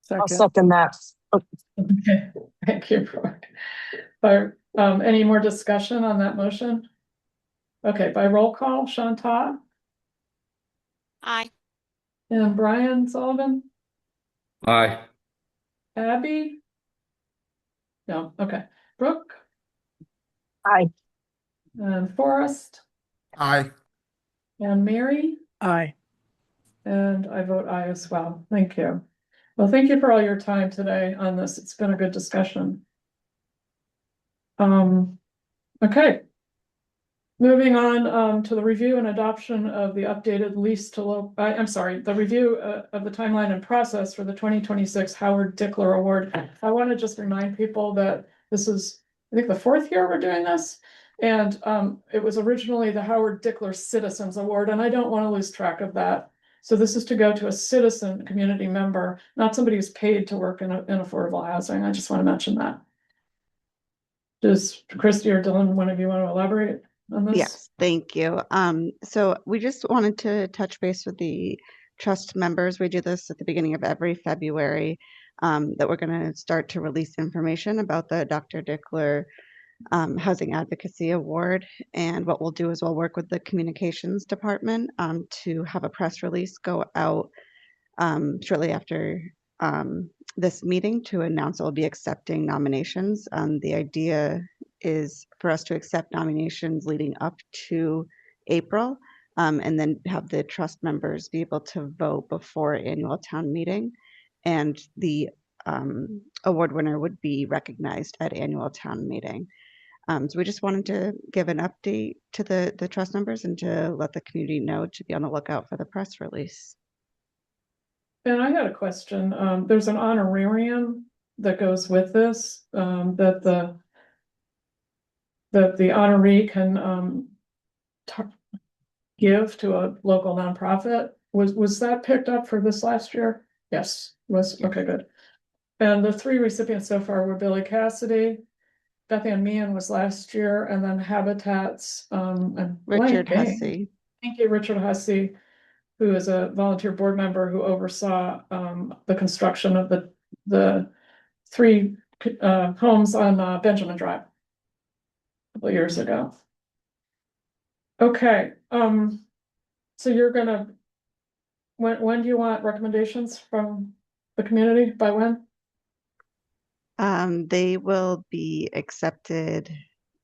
I'll second that. Okay, thank you. By, any more discussion on that motion? Okay, by roll call, Shanta Aye. and Brian Sullivan, Aye. Abby? No, okay. Brooke Aye. and Forrest Aye. and Mary, Aye. and I vote aye as well. Thank you. Well, thank you for all your time today on this. It's been a good discussion. Okay. Moving on to the review and adoption of the updated lease to local, I'm sorry, the review of the timeline and process for the 2026 Howard Dickler Award. I want to just remind people that this is, I think, the fourth year we're doing this. And it was originally the Howard Dickler Citizens Award, and I don't want to lose track of that. So this is to go to a citizen community member, not somebody who's paid to work in affordable housing. I just want to mention that. Does Christy or Dylan, one of you want to elaborate on this? Yes, thank you. So we just wanted to touch base with the trust members. We do this at the beginning of every February, that we're going to start to release information about the Dr. Dickler Housing Advocacy Award. And what we'll do is we'll work with the communications department to have a press release go out shortly after this meeting to announce that we'll be accepting nominations. The idea is for us to accept nominations leading up to April, and then have the trust members be able to vote before annual town meeting. And the award winner would be recognized at annual town meeting. So we just wanted to give an update to the trust members and to let the community know to be on the lookout for the press release. And I had a question. There's an honorarium that goes with this, that the honoree can give to a local nonprofit. Was that picked up for this last year? Yes, was, okay, good. And the three recipients so far were Billy Cassidy, Beth Ann Meehan was last year, and then Habitat's and Richard blanking. Hussey. Thank you, Richard Hussey, who is a volunteer board member who oversaw the construction of the three homes on Benjamin Drive a couple of years ago. Okay, so you're gonna, when do you want recommendations from the community? By when? They will be accepted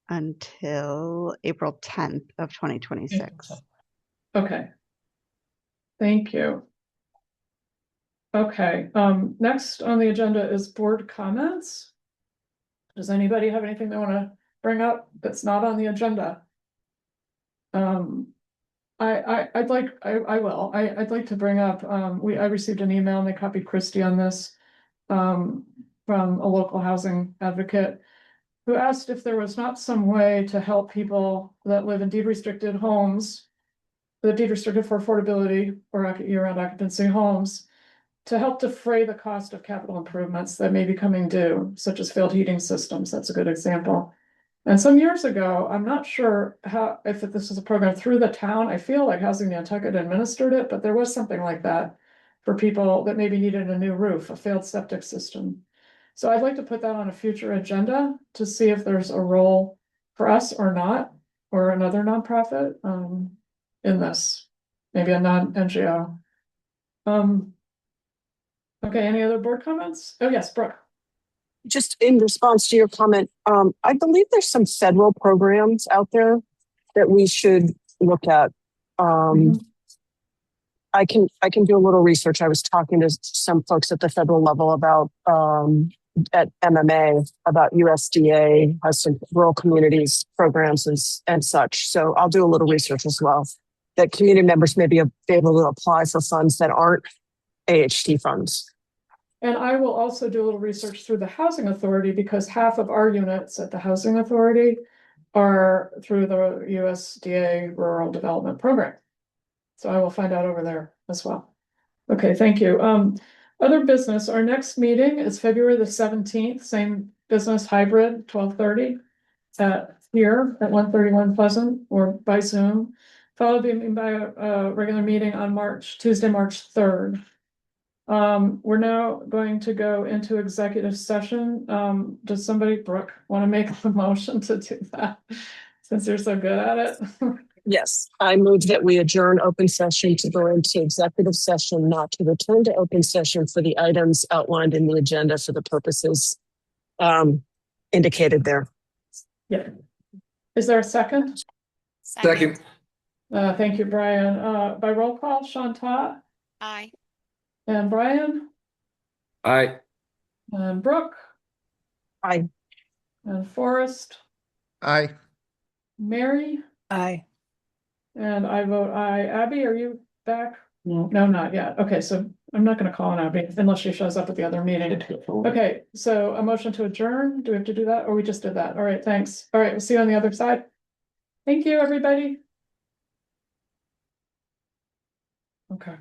until April 10th of 2026. Okay. Thank you. Okay, next on the agenda is board comments. Does anybody have anything they want to bring up that's not on the agenda? I'd like to bring up, I received an email and they copied Christy on this, from a local housing advocate who asked if there was not some way to help people that live in deed restricted homes, the deed restricted for affordability or year-round occupancy homes, to help defray the cost of capital improvements that may be coming due, such as failed heating systems. That's a good example. And some years ago, I'm not sure if this is a program through the town. I feel like Housing Nantucket administered it, but there was something like that for people that maybe needed a new roof, a failed septic system. So I'd like to put that on a future agenda to see if there's a role for us or not, or another nonprofit in this, maybe a non-NGO. Okay, any other board comments? Oh yes, Brooke. Just in response to your comment, I believe there's some federal programs out there that we should look at. I can do a little research. I was talking to some folks at the federal level about at MMA about USDA has some rural communities programs and such. So I'll do a little research as well. That community members may be able to apply for funds that aren't AHT funds. And I will also do a little research through the Housing Authority because half of our units at the Housing Authority are through the USDA Rural Development Program. So I will find out over there as well. Okay, thank you. Other business, our next meeting is February the 17th, same business hybrid, 12:30 here at 131 Pleasant or by Zoom, followed by a regular meeting on Tuesday, March 3rd. We're now going to go into executive session. Does somebody, Brooke, want to make a motion to do that? Since you're so good at it. Yes, I move that we adjourn open session to go into executive session, not to return to open session for the items outlined in the agenda for the purposes indicated there. Yeah. Is there a second? Second. Thank you, Brian. By roll call, Shanta Aye. and Brian Aye. and Brooke Aye. and Forrest, Aye. Mary, Aye. and I vote aye. Abby, are you back? No. No, not yet. Okay, so I'm not going to call on Abby unless she shows up at the other meeting. Okay, so a motion to adjourn. Do we have to do that or we just did that? All right, thanks. All right, we'll see you on the other side. Thank you, everybody. Okay.